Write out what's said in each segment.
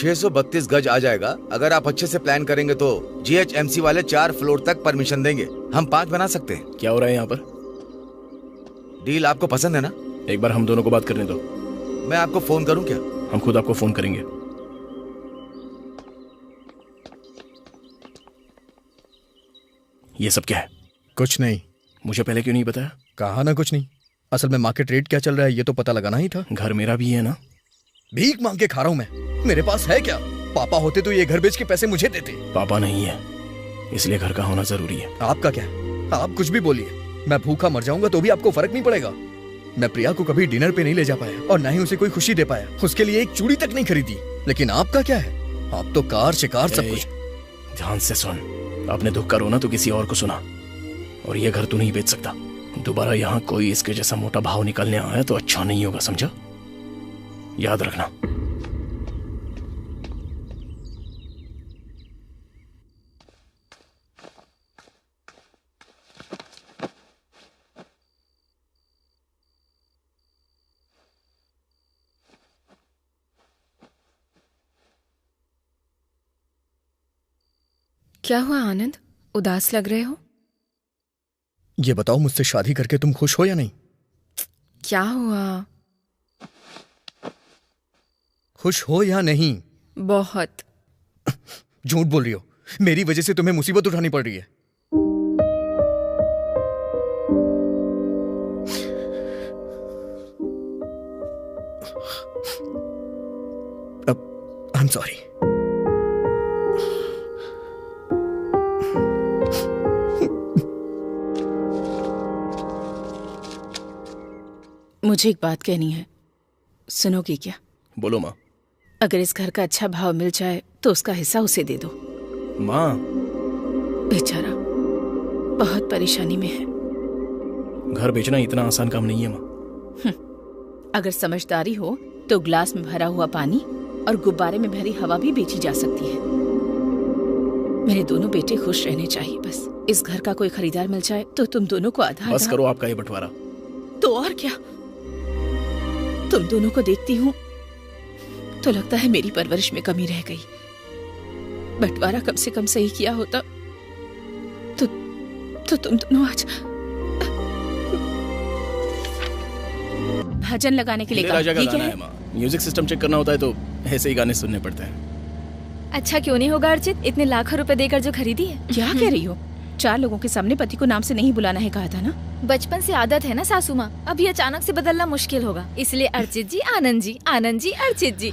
632 गज आ जाएगा। अगर आप अच्छे से प्लान करेंगे तो GHMC वाले 4 फ्लोर तक परमिशन देंगे। हम 5 बना सकते हैं। क्या हो रहा है यहाँ पर? डील आपको पसंद है ना? एक बार हम दोनों को बात करने दो। मैं आपको फोन करूं क्या? हम खुद आपको फोन करेंगे। ये सब क्या है? कुछ नहीं। मुझे पहले क्यों नहीं बताया? कहा ना कुछ नहीं। असल में मार्केट रेट क्या चल रहा है ये तो पता लगाना ही था। घर मेरा भी है ना। भीख मांग के खा रहा हूं मैं। मेरे पास है क्या? पापा होते तो ये घर बेच के पैसे मुझे देते। पापा नहीं है, इसलिए घर का होना जरूरी है। आपका क्या है? आप कुछ भी बोलिए, मैं भूखा मर जाऊंगा तो भी आपको फर्क नहीं पड़ेगा। मैं प्रिया को कभी डिनर पे नहीं ले जा पाया और ना ही उसे कोई खुशी दे पाया। उसके लिए एक चूड़ी तक नहीं खरीदी। लेकिन आपका क्या है? आप तो कार शिकार सब कुछ। ध्यान से सुन, अपने दुख का रोना तो किसी और को सुना, और ये घर तू नहीं बेच सकता। दोबारा यहाँ कोई इसके जैसा मोटा भाव निकलने आया तो अच्छा नहीं होगा, समझा? याद रखना। क्या हुआ आनंद, उदास लग रहे हो? ये बताओ, मुझसे शादी करके तुम खुश हो या नहीं? क्या हुआ? खुश हो या नहीं? बहुत। झूठ बोल रही हो। मेरी वजह से तुम्हें मुसीबत उठानी पड़ रही है। आई एम सॉरी। मुझे एक बात कहनी है, सुनोगी क्या? बोलो माँ। अगर इस घर का अच्छा भाव मिल जाए तो उसका हिस्सा उसे दे दो। माँ, बेचारा बहुत परेशानी में है। घर बेचना इतना आसान काम नहीं है माँ। अगर समझदारी हो तो ग्लास में भरा हुआ पानी और गुब्बारे में भरी हवा भी बेची जा सकती है। मेरे दोनों बेटे खुश रहने चाहिए बस। इस घर का कोई खरीदार मिल जाए तो तुम दोनों को आधा बस करो आपका ये बंटवारा। तो और क्या, तुम दोनों को देखती हूँ तो लगता है मेरी परवरिश में कमी रह गई। बंटवारा कम से कम सही किया होता तो तुम दोनों आज भजन लगाने के लिए कहा। ये क्या है? म्यूजिक सिस्टम चेक करना होता है तो ऐसे ही गाने सुनने पड़ते हैं। अच्छा क्यों नहीं होगा अर्चित, इतने लाखों रुपए देकर जो खरीदी है। क्या कह रही हो? 4 लोगों के सामने पति को नाम से नहीं बुलाना है कहा था ना। बचपन से आदत है ना सासू माँ, अभी अचानक से बदलना मुश्किल होगा। इसलिए अर्चित जी आनंद जी, आनंद जी अर्चित जी।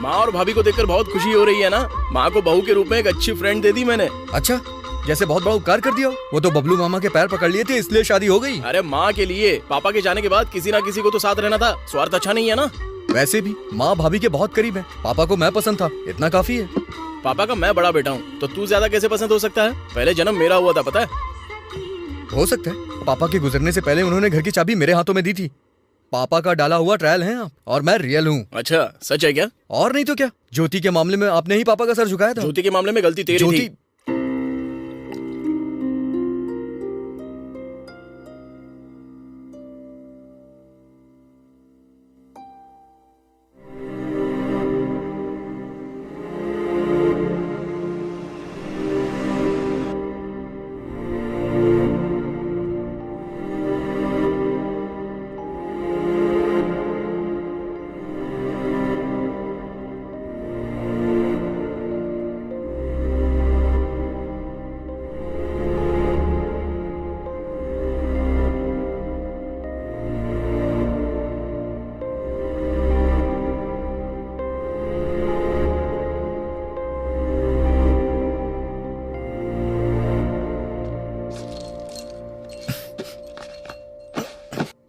माँ और भाभी को देखकर बहुत खुशी हो रही है ना। माँ को बहू के रूप में एक अच्छी फ्रेंड दे दी मैंने। अच्छा, जैसे बहुत बड़ा उपकार कर दिया। वो तो बबलू मामा के पैर पकड़ लिए थे इसलिए शादी हो गई। अरे माँ के लिए पापा के जाने के बाद किसी ना किसी को तो साथ रहना था। स्वार्थ अच्छा नहीं है ना। वैसे भी माँ भाभी के बहुत करीब है। पापा को मैं पसंद था, इतना काफी है। पापा का मैं बड़ा बेटा हूँ तो तू ज्यादा कैसे पसंद हो सकता है? पहले जन्म मेरा हुआ था, पता है? हो सकता है। पापा के गुजरने से पहले उन्होंने घर की चाबी मेरे हाथों में दी थी। पापा का डाला हुआ ट्रायल है आप, और मैं रियल हूँ। अच्छा, सच है क्या? और नहीं तो क्या। ज्योति के मामले में आपने ही पापा का सर झुकाया था। ज्योति के मामले में गलती तेरी थी।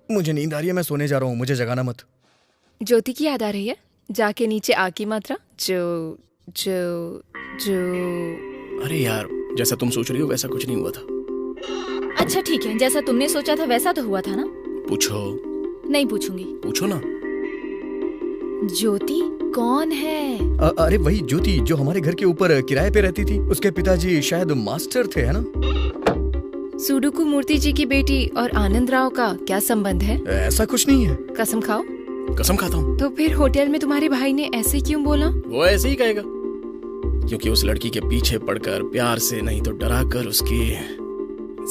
मुझे नींद आ रही है, मैं सोने जा रहा हूँ, मुझे जगाना मत। ज्योति की याद आ रही है? जाके नीचे आ की मात्रा जो जो जो। अरे यार, जैसा तुम सोच रही हो वैसा कुछ नहीं हुआ था। अच्छा ठीक है, जैसा तुमने सोचा था वैसा तो हुआ था ना? पूछो। नहीं पूछूंगी। पूछो ना। ज्योति कौन है? अरे वही ज्योति जो हमारे घर के ऊपर किराए पे रहती थी। उसके पिताजी शायद मास्टर थे, है ना? सुडोकू मूर्ति जी की बेटी और आनंद राव का क्या संबंध है? ऐसा कुछ नहीं है। कसम खाओ। कसम खाता हूँ। तो फिर होटल में तुम्हारे भाई ने ऐसे क्यों बोला? वो ऐसे ही कहेगा, क्योंकि उस लड़की के पीछे पड़कर प्यार से नहीं तो डरा कर उसकी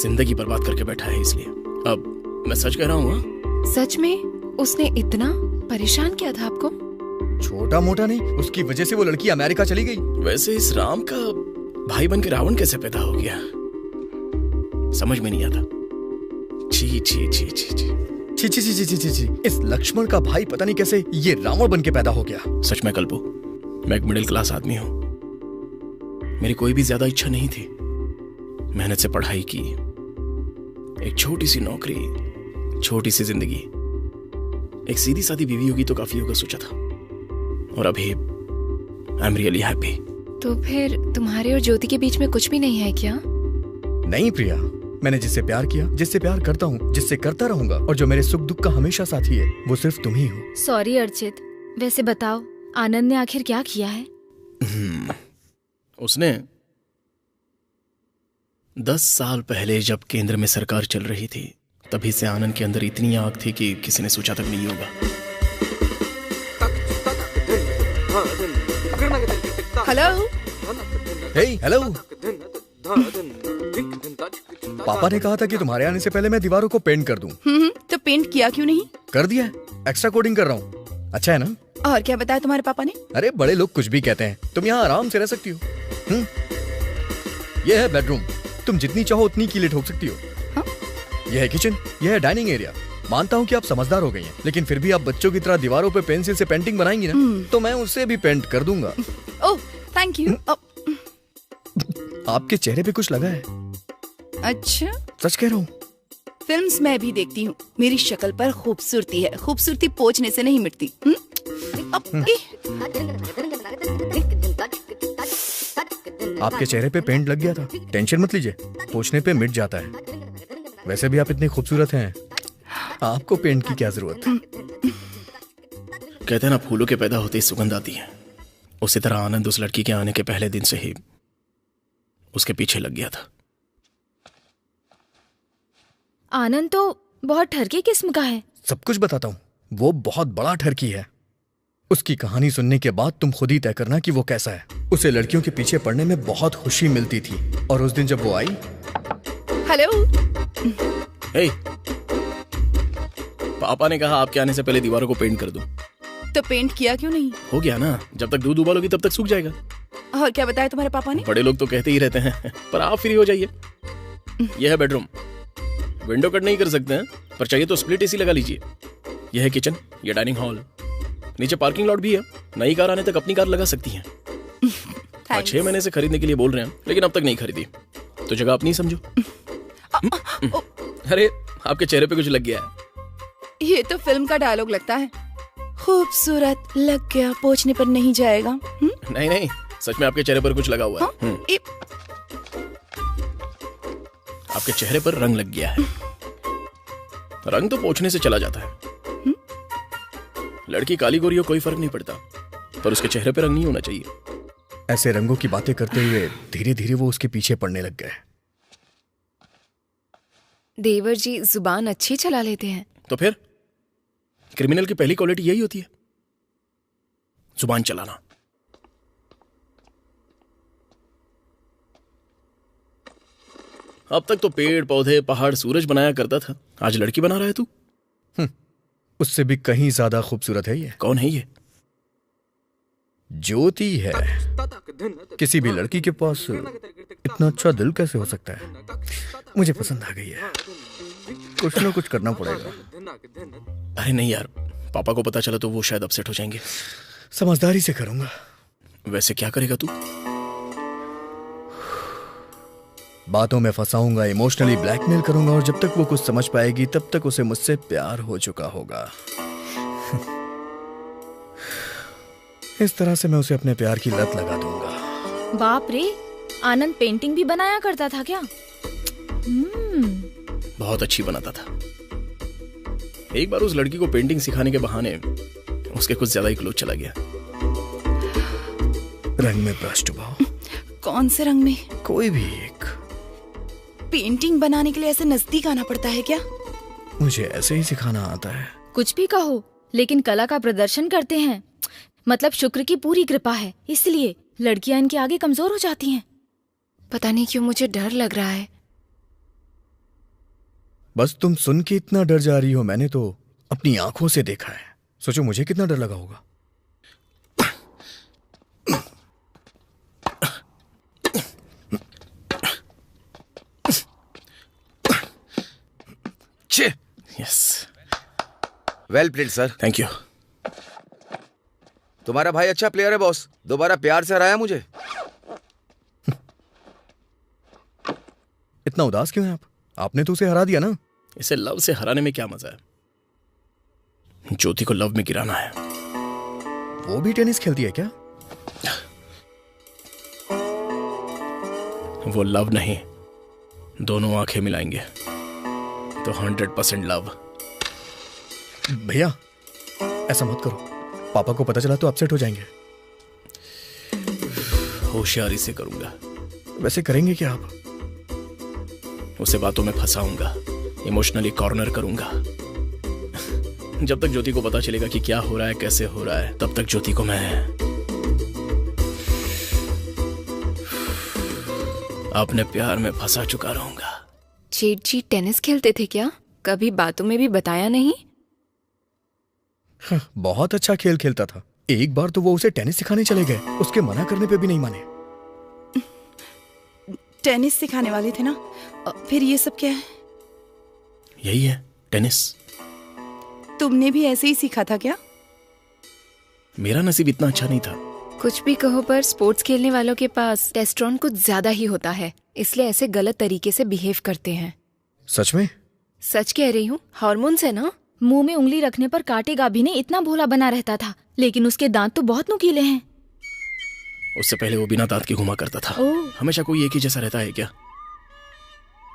जिंदगी बर्बाद करके बैठा है, इसलिए। अब मैं सच कह रहा हूँ। सच में उसने इतना परेशान किया था आपको? छोटा मोटा नहीं, उसकी वजह से वो लड़की अमेरिका चली गई। वैसे इस राम का भाई बन के रावण कैसे पैदा हो गया, समझ में नहीं आता। छी छी छी छी छी छी छी छी छी छी छी। इस लक्ष्मण का भाई पता नहीं कैसे ये रावण बन के पैदा हो गया। सच में कल्पू, मैं एक मिडिल क्लास आदमी हूँ। मेरी कोई भी ज्यादा इच्छा नहीं थी। मेहनत से पढ़ाई की, एक छोटी सी नौकरी, छोटी सी जिंदगी, एक सीधी सादी बीवी होगी तो काफी होगा सोचा था, और अभी आई एम रियली हैप्पी। तो फिर तुम्हारे और ज्योति के बीच में कुछ भी नहीं है क्या? नहीं प्रिया, मैंने जिससे प्यार किया, जिससे प्यार करता हूँ, जिससे करता रहूंगा, और जो मेरे सुख दुख का हमेशा साथी है, वो सिर्फ तुम ही हो। सॉरी अर्चित, वैसे बताओ आनंद ने आखिर क्या किया है? उसने 10 साल पहले जब केंद्र में सरकार चल रही थी, तभी से आनंद के अंदर इतनी आग थी कि किसी ने सोचा तक नहीं होगा। हेलो। हे हेलो। पापा ने कहा था कि तुम्हारे आने से पहले मैं दीवारों को पेंट कर दूं। तो पेंट किया क्यों नहीं? कर दिया है, एक्स्ट्रा कोडिंग कर रहा हूँ। अच्छा है ना? और क्या बताया तुम्हारे पापा ने? अरे बड़े लोग कुछ भी कहते हैं, तुम यहाँ आराम से रह सकती हो। यह है बेडरूम, तुम जितनी चाहो उतनी कीलें ठोक सकती हो। हाँ? यह है किचन, यह है डाइनिंग एरिया। मानता हूँ कि आप समझदार हो गई हैं, लेकिन फिर भी आप बच्चों की तरह दीवारों पे पेंसिल से पेंटिंग बनाएंगी ना, तो मैं उसे भी पेंट कर दूंगा। Oh thank you. आपके चेहरे पे कुछ लगा है? अच्छा, सच कह रहा हूँ। फिल्म्स मैं भी देखती हूँ, मेरी शक्ल पर खूबसूरती है, खूबसूरती पोंछने से नहीं मिटती। आपके चेहरे पे पेंट लग गया था, टेंशन मत लीजिए, पोंछने पे मिट जाता है। वैसे भी आप इतने खूबसूरत हैं, आपको पेंट की क्या जरूरत है? कहते हैं ना, फूलों के पैदा होते ही सुगंध आती है। उसी तरह आनंद उस लड़की के आने के पहले दिन से ही उसके पीछे लग गया था। आनंद तो बहुत ठरकी किस्म का है। सब कुछ बताता हूँ, वो बहुत बड़ा ठरकी है। उसकी कहानी सुनने के बाद तुम खुद ही तय करना कि वो कैसा है। उसे लड़कियों के पीछे पड़ने में बहुत खुशी मिलती थी, और उस दिन जब वो आई। हेलो। हे, पापा ने कहा आपके आने से पहले दीवारों को पेंट कर दूं। तो पेंट किया क्यों नहीं? हो गया ना, जब तक दूध उबालोगी तब तक सूख जाएगा। और क्या बताया तुम्हारे पापा ने? बड़े लोग तो कहते ही रहते हैं, पर आप फ्री हो जाइए। यह है बेडरूम, विंडो कट नहीं कर सकते हैं, पर चाहिए तो स्प्लिट एसी लगा लीजिए। यह है किचन, यह डाइनिंग हॉल, नीचे पार्किंग लॉट भी है। नई कार आने तक अपनी कार लगा सकती हैं। 6 महीने से खरीदने के लिए बोल रहे हैं, लेकिन अब तक नहीं खरीदी, तो जगह अपनी समझो। अरे आपके चेहरे पे कुछ लग गया है। ये तो फिल्म का डायलॉग लगता है। खूबसूरत लग गया, पोंछने पर नहीं जाएगा। नहीं नहीं, सच में आपके चेहरे पर कुछ लगा हुआ है। आपके चेहरे पर रंग लग गया है। रंग तो पोंछने से चला जाता है। लड़की काली गोरी हो कोई फर्क नहीं पड़ता, पर उसके चेहरे पर रंग नहीं होना चाहिए। ऐसे रंगों की बातें करते हुए धीरे धीरे वो उसके पीछे पड़ने लग गए। देवर जी जुबान अच्छी चला लेते हैं। तो फिर क्रिमिनल की पहली क्वालिटी यही होती है, जुबान चलाना। अब तक तो पेड़ पौधे पहाड़ सूरज बनाया करता था, आज लड़की बना रहा है तू। उससे भी कहीं ज्यादा खूबसूरत है ये। कौन है ये? ज्योति है। किसी भी लड़की के पास इतना अच्छा दिल कैसे हो सकता है? मुझे पसंद आ गई है, कुछ ना कुछ करना पड़ेगा। अरे नहीं यार, पापा को पता चला तो वो शायद अपसेट हो जाएंगे। समझदारी से करूंगा। वैसे क्या करेगा तू? बातों में फंसाऊंगा, इमोशनली ब्लैकमेल करूंगा, और जब तक वो कुछ समझ पाएगी तब तक उसे मुझसे प्यार हो चुका होगा। इस तरह से मैं उसे अपने प्यार की लत लगा दूंगा। बाप रे, आनंद पेंटिंग भी बनाया करता था क्या? बहुत अच्छी बनाता था। एक बार उस लड़की को पेंटिंग सिखाने के बहाने उसके कुछ ज्यादा ही क्लोज चला गया। रंग में ब्रश डुबाओ। कौन से रंग में? कोई भी एक। पेंटिंग बनाने के लिए ऐसे नजदीक आना पड़ता है क्या? मुझे ऐसे ही सिखाना आता है। कुछ भी कहो, लेकिन कला का प्रदर्शन करते हैं। मतलब शुक्र की पूरी कृपा है, इसलिए लड़कियां इनके आगे कमजोर हो जाती हैं। पता नहीं क्यों मुझे डर लग रहा है। बस तुम सुन के इतना डर जा रही हो, मैंने तो अपनी आंखों से देखा है। सोचो मुझे कितना डर लगा होगा। Yes, well played sir. Thank you. तुम्हारा भाई अच्छा प्लेयर है बॉस, दोबारा प्यार से हराया मुझे। इतना उदास क्यों हैं आप? आपने तो उसे हरा दिया ना। इसे लव से हराने में क्या मजा है? ज्योति को लव में गिराना है। वो भी टेनिस खेलती है क्या? वो लव नहीं, दोनों आंखें मिलाएंगे तो 100% लव। भैया ऐसा मत करो, पापा को पता चला तो अपसेट हो जाएंगे। होशियारी से करूंगा। वैसे करेंगे क्या आप? उसे बातों में फंसाऊंगा, इमोशनली कॉर्नर करूंगा। जब तक ज्योति को पता चलेगा कि क्या हो रहा है, कैसे हो रहा है, तब तक ज्योति को मैं अपने प्यार में फंसा चुका रहूंगा। जेठ जी टेनिस खेलते थे क्या? कभी बातों में भी बताया नहीं। बहुत अच्छा खेल खेलता था। एक बार तो वो उसे टेनिस सिखाने चले गए, उसके मना करने पे भी नहीं माने। टेनिस सिखाने वाले थे ना, फिर ये सब क्या है? यही है टेनिस। तुमने भी ऐसे ही सीखा था क्या? मेरा नसीब इतना अच्छा नहीं था। कुछ भी कहो, पर स्पोर्ट्स खेलने वालों के पास टेस्टोस्टेरोन कुछ ज्यादा ही होता है, इसलिए ऐसे गलत तरीके से बिहेव करते हैं। सच में? सच कह रही हूँ, हार्मोन्स है ना। मुंह में उंगली रखने पर काटेगा भी नहीं, इतना भोला बना रहता था, लेकिन उसके दांत तो बहुत नुकीले हैं। उससे पहले वो बिना दांत के घुमा करता था। ओह। हमेशा कोई एक ही जैसा रहता है क्या?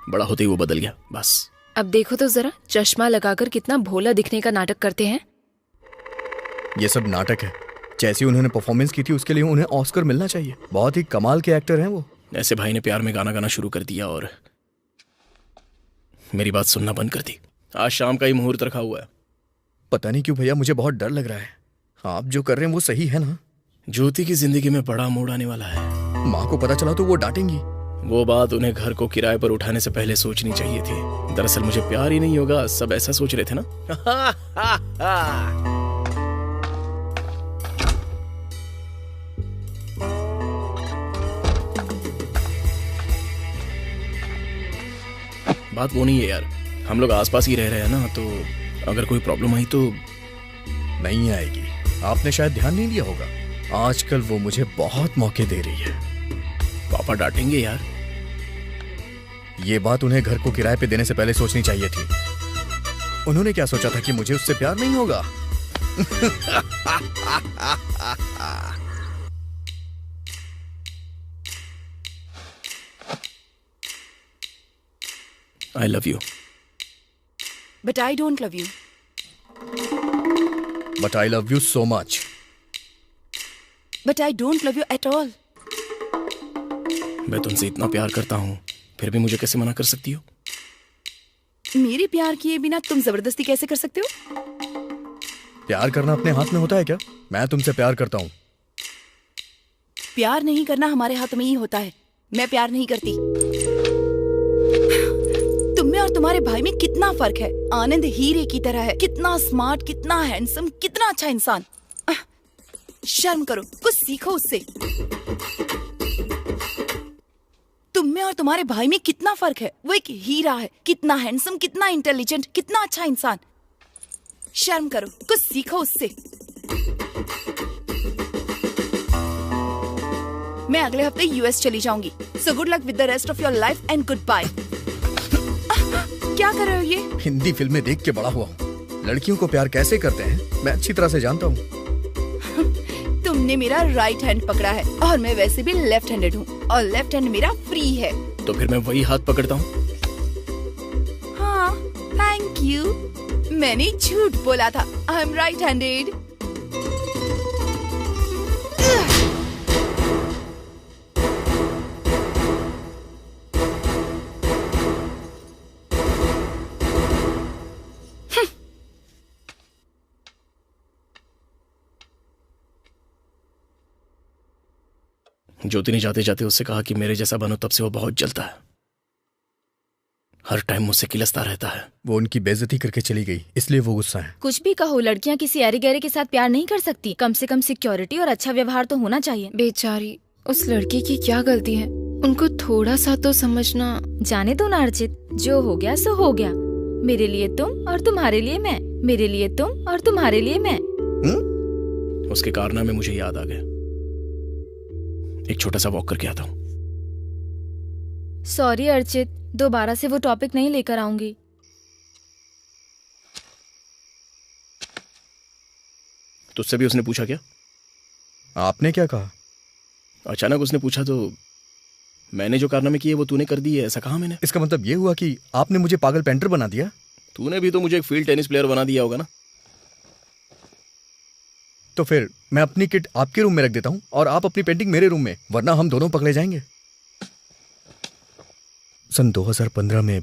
बड़ा होते ही वो बदल गया बस। अब देखो तो जरा, चश्मा लगाकर कितना भोला दिखने का नाटक करते हैं। ये सब नाटक है। जैसी उन्होंने परफॉर्मेंस की थी उसके लिए उन्हें ऑस्कर मिलना चाहिए। बहुत ही कमाल के एक्टर हैं वो। ऐसे भाई ने प्यार में गाना गाना शुरू कर दिया और मेरी बात सुनना बंद कर दी। आज शाम का ही मुहूर्त रखा हुआ है। पता नहीं क्यों भैया, मुझे बहुत डर लग रहा है। आप जो कर रहे हैं वो सही है ना? ज्योति की जिंदगी में बड़ा मोड़ आने वाला है। माँ को पता चला तो वो डांटेंगी। वो बात उन्हें घर को किराए पर उठाने से पहले सोचनी चाहिए थी। दरअसल मुझे प्यार ही नहीं होगा, सब ऐसा सोच रहे थे ना। बात वो नहीं है यार, हम लोग आसपास ही रह रहे हैं ना, तो अगर कोई प्रॉब्लम आई तो। नहीं आएगी। आपने शायद ध्यान नहीं दिया होगा, आजकल वो मुझे बहुत मौके दे रही है। पापा डांटेंगे यार। ये बात उन्हें घर को किराए पे देने से पहले सोचनी चाहिए थी। उन्होंने क्या सोचा था कि मुझे उससे प्यार नहीं होगा? I love you. But I don't love you. But I love you so much. But I don't love you at all. मैं तुमसे इतना प्यार करता हूँ, फिर भी मुझे कैसे मना कर सकती हो? मेरे प्यार किए बिना तुम जबरदस्ती कैसे कर सकते हो? प्यार करना अपने हाथ में होता है क्या? मैं तुमसे प्यार करता हूँ। प्यार नहीं करना हमारे हाथ में ही होता है। मैं प्यार नहीं करती। तुम्हें और तुम्हारे भाई में कितना फर्क है। आनंद हीरे की तरह है, कितना स्मार्ट, कितना हैंडसम, कितना अच्छा इंसान। शर्म करो, कुछ सीखो उससे। तुम्हें और तुम्हारे भाई में कितना फर्क है। वो एक हीरा है, कितना हैंडसम, कितना इंटेलिजेंट, कितना अच्छा इंसान। शर्म करो, कुछ सीखो उससे। मैं अगले हफ्ते यूएस चली जाऊंगी। So good luck with the rest of your life and goodbye. क्या कर रहे हो ये? हिंदी फिल्में देख के बड़ा हुआ हूँ। लड़कियों को प्यार कैसे करते हैं मैं अच्छी तरह से जानता हूँ। तुमने मेरा राइट हैंड पकड़ा है और मैं वैसे भी लेफ्ट हैंडेड हूँ और लेफ्ट हैंड मेरा फ्री है। तो फिर मैं वही हाथ पकड़ता हूँ। हाँ, थैंक यू। मैंने झूठ बोला था। I am right handed. Jyoti ने जाते जाते उससे कहा कि मेरे जैसा बनो, तब से वो बहुत जलता है, हर टाइम मुझसे किलसता रहता है। वो उनकी बेइज्जती करके चली गई, इसलिए वो गुस्सा है। कुछ भी कहो, लड़कियां किसी ऐरे गहरे के साथ प्यार नहीं कर सकती। कम से कम सिक्योरिटी और अच्छा व्यवहार तो होना चाहिए। बेचारी, उस लड़की की क्या गलती है? उनको थोड़ा सा तो समझना। जाने दो ना अर्चित, जो हो गया सो हो गया। मेरे लिए तुम और तुम्हारे लिए मैं, मेरे लिए तुम और तुम्हारे लिए मैं। उसके कारनामे मुझे याद आ गया। एक छोटा सा वॉक करके आता हूँ। सॉरी अर्चित, दोबारा से वो टॉपिक नहीं लेकर आऊंगी। तुझसे भी उसने पूछा क्या? आपने क्या कहा? अचानक उसने पूछा तो मैंने जो कारनामे किए वो तूने कर दिए, ऐसा कहा मैंने? इसका मतलब ये हुआ कि आपने मुझे पागल पेंटर बना दिया? तूने भी तो मुझे एक फील्ड टेनिस प्लेयर बना दिया होगा ना। तो फिर मैं अपनी किट आपके रूम में रख देता हूँ और आप अपनी पेंटिंग मेरे रूम में, वरना हम दोनों पकड़े जाएंगे। सन 2015 में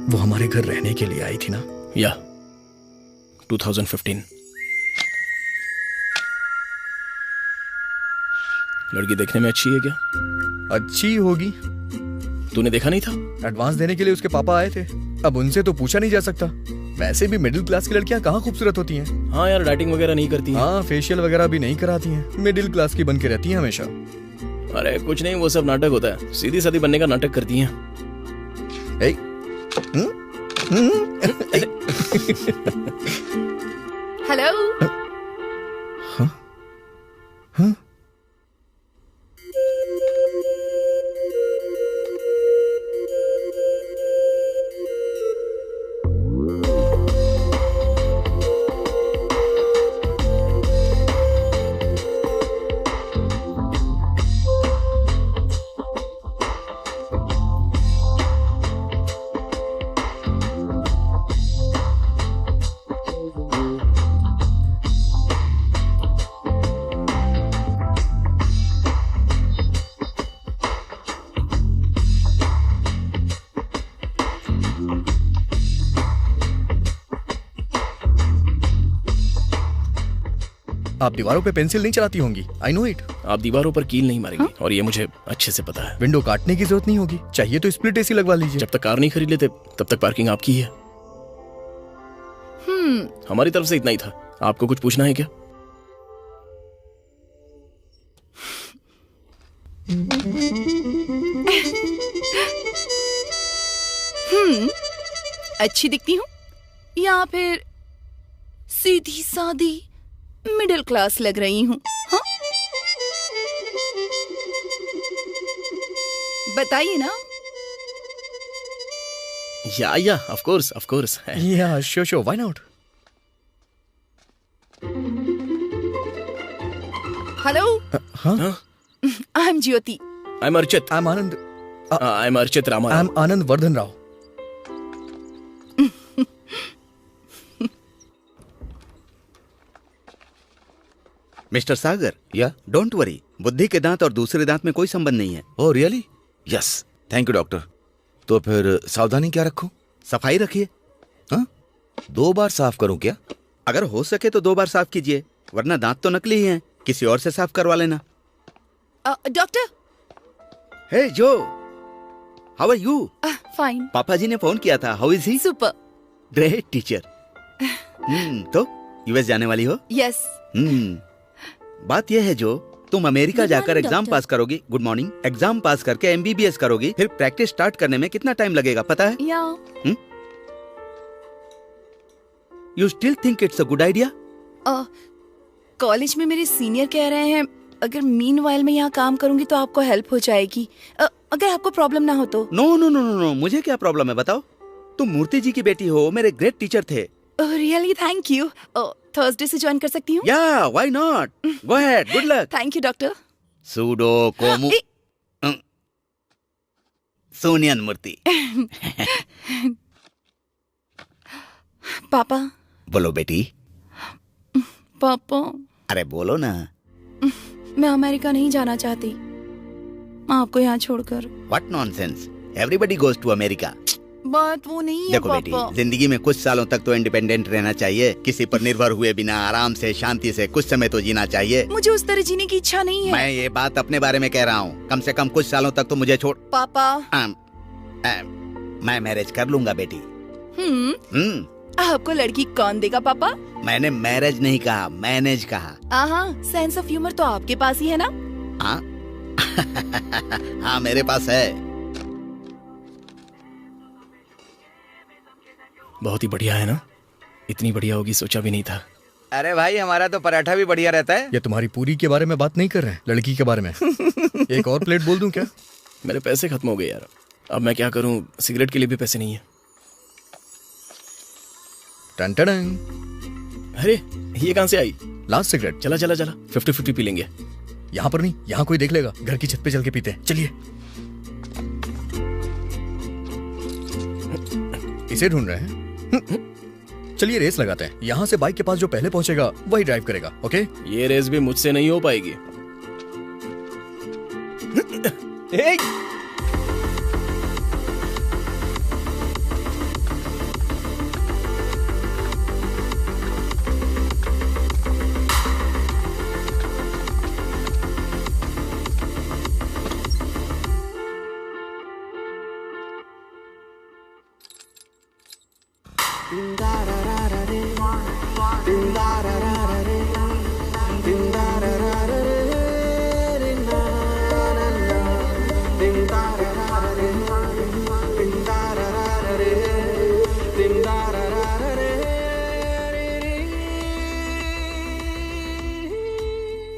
वो हमारे घर रहने के लिए आई थी ना? या 2015। लड़की देखने में अच्छी है क्या? अच्छी होगी। तूने देखा नहीं था? एडवांस देने के लिए उसके पापा आए थे, अब उनसे तो पूछा नहीं जा सकता। वैसे भी मिडिल क्लास की लड़कियां कहाँ खूबसूरत होती हैं। हाँ यार, डाइटिंग वगैरह नहीं करती हैं। हाँ, फेशियल वगैरह भी नहीं कराती हैं, मिडिल क्लास की बन के रहती हैं हमेशा। अरे कुछ नहीं, वो सब नाटक होता है, सीधी सादी बनने का नाटक करती हैं। हेलो। आप दीवारों पे पेंसिल नहीं चलाती होंगी, आई नो इट। आप दीवारों पर कील नहीं मारेंगे, और ये मुझे अच्छे से पता है। विंडो काटने की जरूरत नहीं होगी, चाहिए तो स्प्लिट एसी लगवा लीजिए। जब तक कार नहीं खरीद लेते तब तक पार्किंग आपकी है। हमारी तरफ से इतना ही था। आपको कुछ पूछना है क्या? अच्छी दिखती हूँ या फिर सीधी सादी मिडिल क्लास लग रही हूँ? हाँ, बताइए ना। Yeah of course. Yeah sure, why not. Hello, हाँ, I am Jyoti. I am Archit. I am Anand. I am Archit Rama. I am Anand Vardhan Rao. Mister Sagar, yeah don't worry, बुद्धि के दांत और दूसरे दांत में कोई संबंध नहीं है। Oh really? Yes, thank you doctor. तो फिर सावधानी क्या रखूं? सफाई रखिए। हाँ, 2 बार साफ करूं क्या? अगर हो सके तो 2 बार साफ कीजिए, वरना दांत तो नकली ही हैं, किसी और से साफ करवा लेना। डॉक्टर। हे जो, हाउ आर यू? फाइन। पापा जी ने फोन किया था, how is he? Super. Great teacher. तो यूएस जाने वाली हो? यस। बात यह है जो, तुम अमेरिका जाकर एग्जाम पास करोगी। Good morning. एग्जाम पास करके एमबीबीएस करोगी, फिर प्रैक्टिस स्टार्ट करने में कितना टाइम लगेगा पता है? या। You still think it's a good idea? College में मेरे सीनियर कह रहे हैं अगर मीनवाइल मैं यहाँ काम करूंगी तो आपको हेल्प हो जाएगी, अगर आपको प्रॉब्लम ना हो तो। नो, मुझे क्या प्रॉब्लम है बताओ? तुम मूर्ति जी की बेटी हो, मेरे ग्रेट टीचर थे। रियली? Thank you. थर्सडे से ज्वाइन कर सकती हूँ? Yeah, why not? Go ahead, good luck. Thank you doctor. सूडो कोमु सोनियन मूर्ति। पापा। बोलो बेटी। पापा। अरे बोलो ना। मैं अमेरिका नहीं जाना चाहती आपको यहाँ छोड़कर। What nonsense, everybody goes to America. बात वो नहीं है देखो पापा। बेटी, जिंदगी में कुछ सालों तक तो इंडिपेंडेंट रहना चाहिए, किसी पर निर्भर हुए बिना आराम से शांति से कुछ समय तो जीना चाहिए। मुझे उस तरह जीने की इच्छा नहीं है। मैं ये बात अपने बारे में कह रहा हूँ, कम से कम कुछ सालों तक तो मुझे छोड़। पापा मैं मैरिज कर लूंगा बेटी। आपको लड़की कौन देगा पापा? मैंने मैरिज नहीं कहा, मैनेज कहा। सेंस ऑफ ह्यूमर तो आपके पास ही है ना? हाँ हाँ मेरे पास है। बहुत ही बढ़िया है ना? इतनी बढ़िया होगी सोचा भी नहीं था। अरे भाई हमारा तो पराठा भी बढ़िया रहता है। ये तुम्हारी पूरी के बारे में बात नहीं कर रहे हैं, लड़की के बारे में। एक और प्लेट बोल दूं क्या? मेरे पैसे खत्म हो गए यार, अब मैं क्या करूं? सिगरेट के लिए भी पैसे नहीं है। टन टन। अरे ये कहां से आई? Last cigarette. चला चला चला 50-50 पी लेंगे। यहाँ पर नहीं, यहाँ कोई देख लेगा। घर की छत पे चल के पीते हैं, चलिए। इसे ढूंढ रहे हैं? चलिए रेस लगाते हैं। यहाँ से बाइक के पास जो पहले पहुंचेगा वही ड्राइव करेगा। ओके? ये रेस भी मुझसे नहीं हो पाएगी।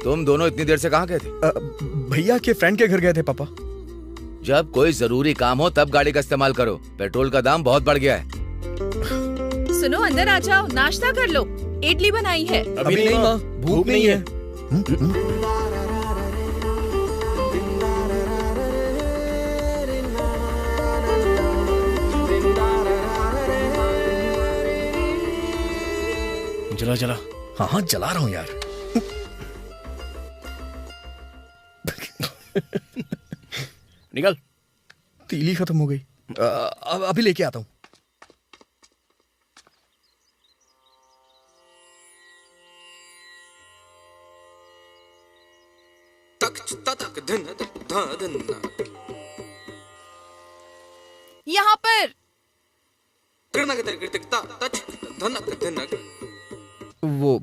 तुम दोनों इतनी देर से कहाँ गए थे? भैया के फ्रेंड के घर गए थे पापा। जब कोई जरूरी काम हो तब गाड़ी का इस्तेमाल करो, पेट्रोल का दाम बहुत बढ़ गया है। सुनो, अंदर आ जाओ, नाश्ता कर लो, इडली बनाई है। अभी नहीं माँ, भूख नहीं है। जला जला। हाँ हाँ जला रहा हूँ यार। निकल। तीली खत्म हो गई। अभी लेके आता हूँ। यहाँ पर वो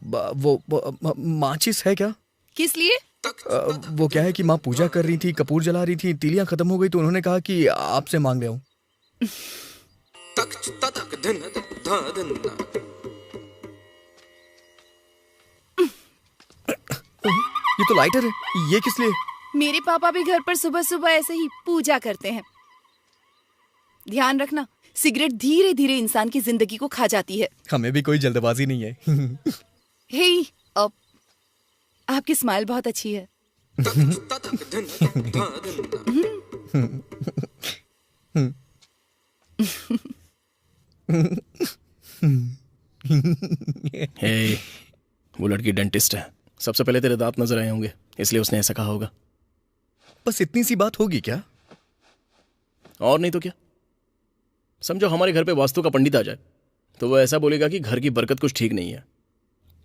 माचिस है क्या? किस लिए? वो क्या है कि माँ पूजा कर रही थी, कपूर जला रही थी, तीलियां खत्म हो गई तो उन्होंने कहा कि आपसे मांग ले आऊं। ये तो लाइटर है, ये किस लिए? मेरे पापा भी घर पर सुबह सुबह ऐसे ही पूजा करते हैं। ध्यान रखना, सिगरेट धीरे धीरे इंसान की जिंदगी को खा जाती है। हमें भी कोई जल्दबाजी नहीं है। हे, आपकी स्माइल बहुत अच्छी है। हे, वो लड़की डेंटिस्ट है। सबसे पहले तेरे दांत नजर आए होंगे, इसलिए उसने ऐसा कहा होगा। बस इतनी सी बात होगी क्या? और नहीं तो क्या। समझो हमारे घर पे वास्तु का पंडित आ जाए तो वो ऐसा बोलेगा कि घर की बरकत कुछ ठीक नहीं है।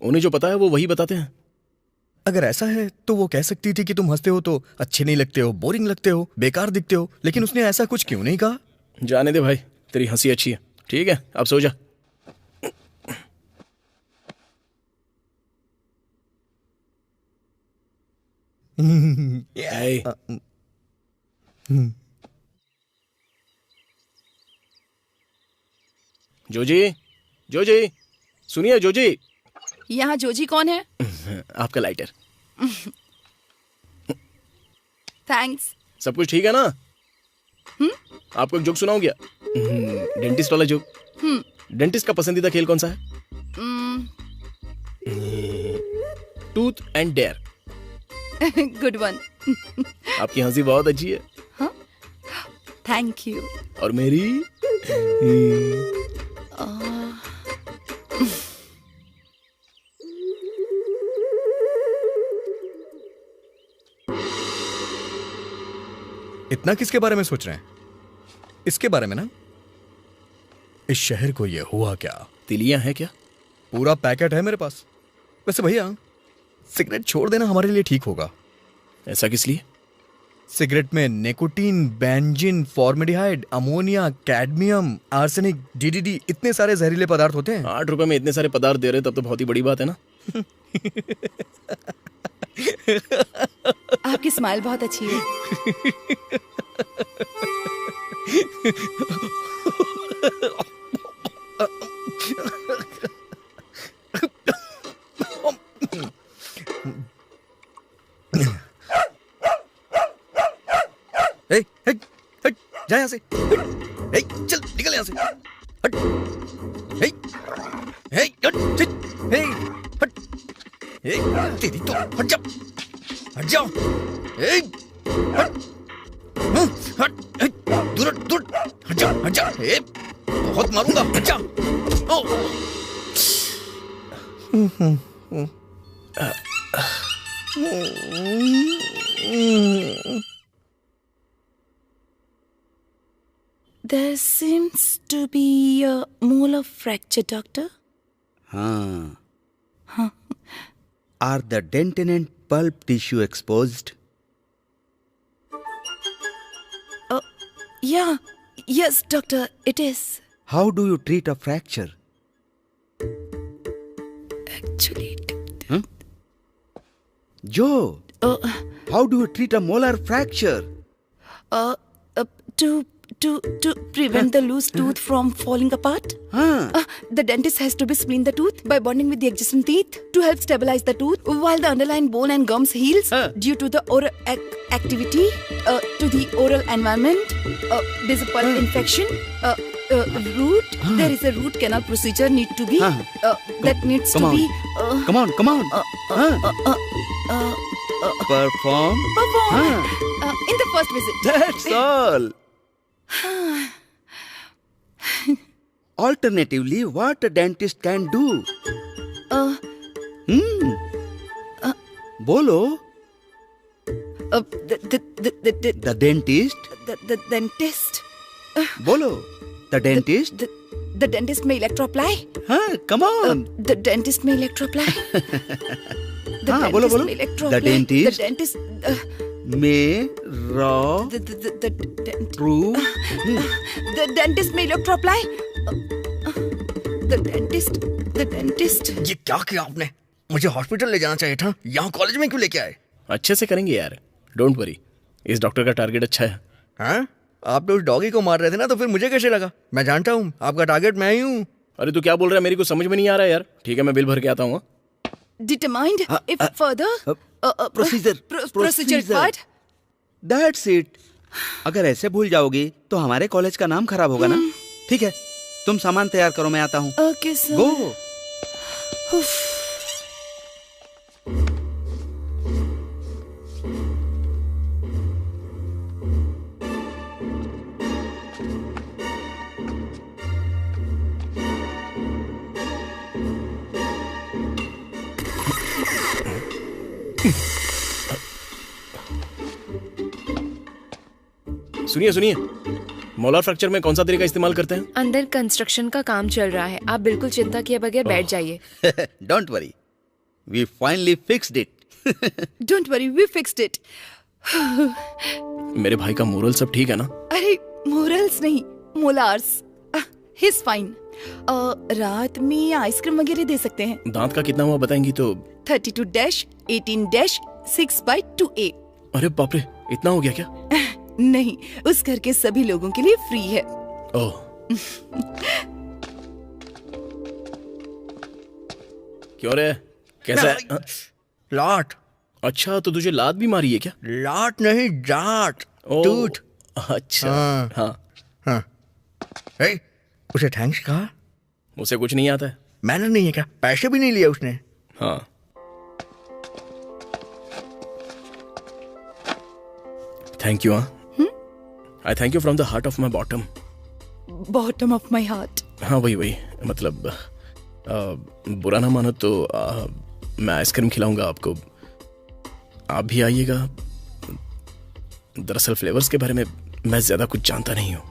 उन्हें जो पता है वो वही बताते हैं। अगर ऐसा है तो वो कह सकती थी कि तुम हंसते हो तो अच्छे नहीं लगते हो, बोरिंग लगते हो, बेकार दिखते हो, लेकिन उसने ऐसा कुछ क्यों नहीं कहा? जाने दे भाई, तेरी हंसी अच्छी है। ठीक है, अब सो जा। जोजी, जोजी, सुनिए जोजी। यहाँ जोजी कौन है? आपका लाइटर। थैंक्स। सब कुछ ठीक है ना? आपको एक जोक सुनाऊं क्या? डेंटिस्ट वाला जोक। डेंटिस्ट का पसंदीदा खेल कौन सा है? टूथ एंड डेयर। Good one. आपकी हंसी बहुत अच्छी है। हाँ? Thank you. और मेरी? इतना किसके बारे में सोच रहे हैं? इसके बारे में ना? इस शहर को ये हुआ क्या? तिलियां हैं क्या? पूरा पैकेट है मेरे पास। वैसे भैया, सिगरेट छोड़ देना हमारे लिए ठीक होगा। ऐसा किस लिए? सिगरेट में nicotine, benzene, formaldehyde, ammonia, cadmium, arsenic, DDT, इतने सारे जहरीले पदार्थ होते हैं। 8 रुपए में इतने सारे पदार्थ दे रहे तब तो बहुत ही बड़ी बात है ना। आपकी स्माइल बहुत अच्छी है। ए, हट, हट, जा यहाँ से। ए, चल निकल यहाँ से। हट, ए, ए, हट, चल, ए, हट, ए, तेरी तो हट जा, हट जाओ। ए, हट, हट, ए, दूर, दूर, हट जा, हट जा। ए, बहुत मारूंगा, हट जा। ओ, There seems to be a molar fracture, doctor. हाँ। Are the dentin and pulp tissue exposed? Yeah, yes, doctor, it is. How do you treat a fracture? Actually, Joe, how do you treat a molar fracture? to prevent the loose tooth from falling apart, the dentist has to be spleen the tooth by bonding with the adjacent teeth to help stabilize the tooth while the underlying bone and gums heals due to the oral activity, to the oral environment. There's a pulp infection, root. There is a root canal procedure need to be that needs Come to on. be Come on. Perform. in the first visit. That's all. Alternatively, what a dentist can do? Bolo. The dentist. The dentist. Bolo. The dentist. The dentist may electro-apply. Come on. The dentist may electro-apply. The bolo, dentist bolo. may electro-apply. The dentist. The dentist. May raw true. The dentist may electro-apply. The dentist. ये क्या किया आपने? मुझे hospital ले जाना चाहिए था, यहाँ कॉलेज में क्यों लेके आए? अच्छे से करेंगे यार, डोंट वरी। इस डॉक्टर का टारगेट अच्छा है। हाँ? आप तो उस डॉगी को मार रहे थे ना, तो फिर मुझे कैसे लगा? मैं जानता हूँ आपका टारगेट मैं ही हूँ। अरे तू क्या बोल रहा है, मेरी को समझ में नहीं आ रहा है यार। ठीक है, मैं बिल भर के आता हूँ। Determined if further Procedure. procedure required. That's it. अगर ऐसे भूल जाओगी तो हमारे कॉलेज का नाम खराब होगा ना। ठीक है, तुम सामान तैयार करो, मैं आता हूँ। Okay, sir. गो। सुनिए, मोलार फ्रैक्चर में कौन सा तरीका इस्तेमाल करते हैं? अंदर कंस्ट्रक्शन का काम चल रहा है, आप बिल्कुल चिंता किए बगैर बैठ जाइए। Don't worry. We finally fixed it. Don't worry, we fixed it. मेरे भाई का मोरल सब ठीक है ना? अरे मोरल्स नहीं, मोलार्स. He's fine. रात में आइसक्रीम वगैरह दे सकते हैं. दांत का कितना हुआ बताएंगी तो? 32-18-6/2A. अरे बाप रे, इतना हो गया क्या? नहीं, उस घर के सभी लोगों के लिए फ्री है. ओह। क्यों रे, कैसा है? लाट। अच्छा, तो तुझे लात भी मारी है क्या? लाट नहीं, जाट। टूट। अच्छा। हाँ। ए, उसे थैंक्स कहा? उसे कुछ नहीं आता है। मैनर नहीं है क्या? पैसे भी नहीं लिए उसने। हाँ। Thank you. I thank you from the heart of my bottom. Bottom of my heart. हाँ, वही मतलब बुरा ना मानो तो मैं आइसक्रीम खिलाऊंगा आपको, आप भी आइएगा। दरअसल फ्लेवर्स के बारे में मैं ज्यादा कुछ जानता नहीं हूँ।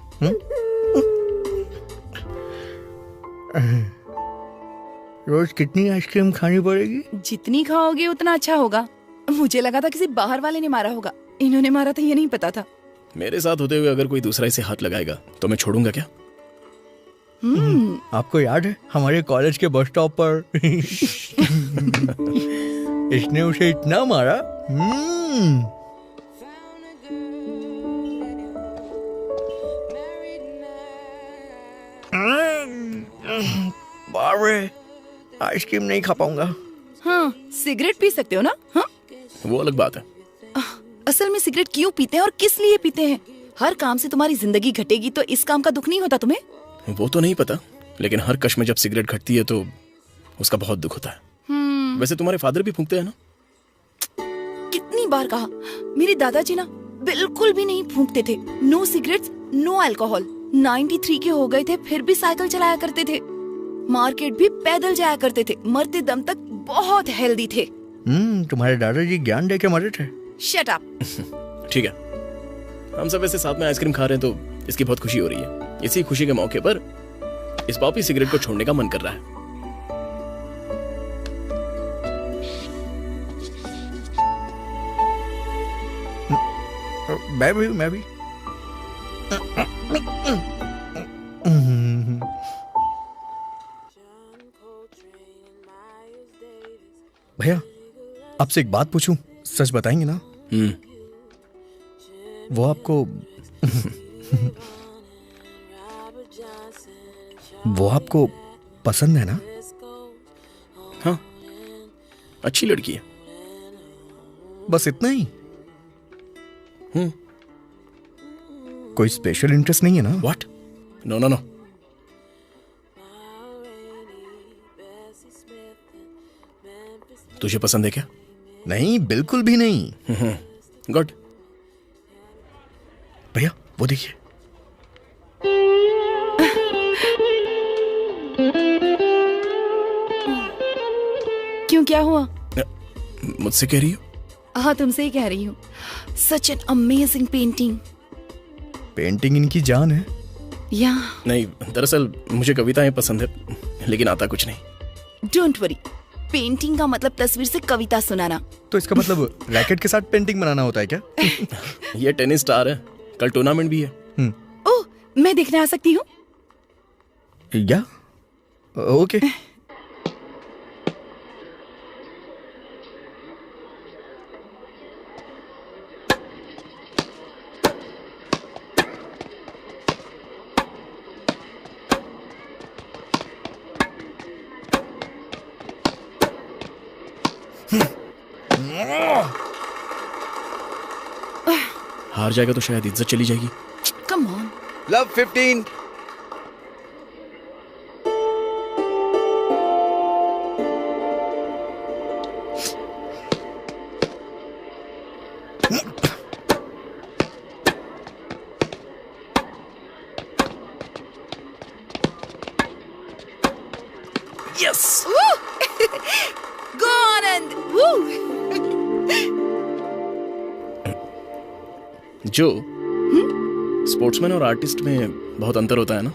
रोज कितनी आइसक्रीम खानी पड़ेगी? जितनी खाओगे उतना अच्छा होगा। मुझे लगा था किसी बाहर वाले ने मारा होगा, इन्होंने मारा था ये नहीं पता था। मेरे साथ होते हुए अगर कोई दूसरा इसे हाथ लगाएगा तो मैं छोड़ूंगा क्या? आपको याद है हमारे कॉलेज के बस स्टॉप पर इसने उसे इतना मारा। बारे आइसक्रीम नहीं खा पाऊंगा। हाँ, सिगरेट पी सकते हो ना? हाँ? वो अलग बात है। असल में सिगरेट क्यों पीते हैं और किस लिए पीते हैं? हर काम से तुम्हारी जिंदगी घटेगी तो इस काम का दुख नहीं होता तुम्हें? वो तो नहीं पता, लेकिन हर कश में जब सिगरेट घटती है तो उसका बहुत दुख होता है। वैसे तुम्हारे फादर भी फूंकते हैं ना? कितनी बार कहा, मेरे दादाजी ना बिल्कुल भी नहीं फूंकते थे। No cigarettes, no alcohol. 93 के हो गए थे फिर भी साइकिल चलाया करते थे। मार्केट भी पैदल जाया करते थे। मरते दम तक बहुत हेल्दी थे। तुम्हारे दादाजी ज्ञान दे के मरे थे। Shut up. ठीक है, हम सब ऐसे साथ में आइसक्रीम खा रहे हैं तो इसकी बहुत खुशी हो रही है। इसी खुशी के मौके पर इस पॉपी सिगरेट को छोड़ने का मन कर रहा है। मैं भी भैया आपसे एक बात पूछूं, सच बताएंगे ना? वो आपको वो आपको पसंद है ना? हाँ, अच्छी लड़की है। बस इतना ही? कोई स्पेशल इंटरेस्ट नहीं है ना? व्हाट? No no no. तुझे पसंद है क्या? नहीं, बिल्कुल भी नहीं। गुड। भैया वो देखिए। क्यों, क्या हुआ? मुझसे कह रही हो? हाँ, तुमसे ही कह रही हूँ। Such an amazing painting. Painting इनकी जान है। या नहीं, दरअसल मुझे कविताएं पसंद है, लेकिन आता कुछ नहीं। डोंट वरी, पेंटिंग का मतलब तस्वीर से कविता सुनाना। तो इसका मतलब रैकेट के साथ पेंटिंग बनाना होता है क्या? ये टेनिस स्टार है, कल टूर्नामेंट भी है। ओह, मैं देखने आ सकती हूँ? या ओके। हार जाएगा तो शायद इज्जत चली जाएगी। Come on. लव 15। यस। गो आनंद। जो स्पोर्ट्समैन और आर्टिस्ट में बहुत अंतर होता है ना?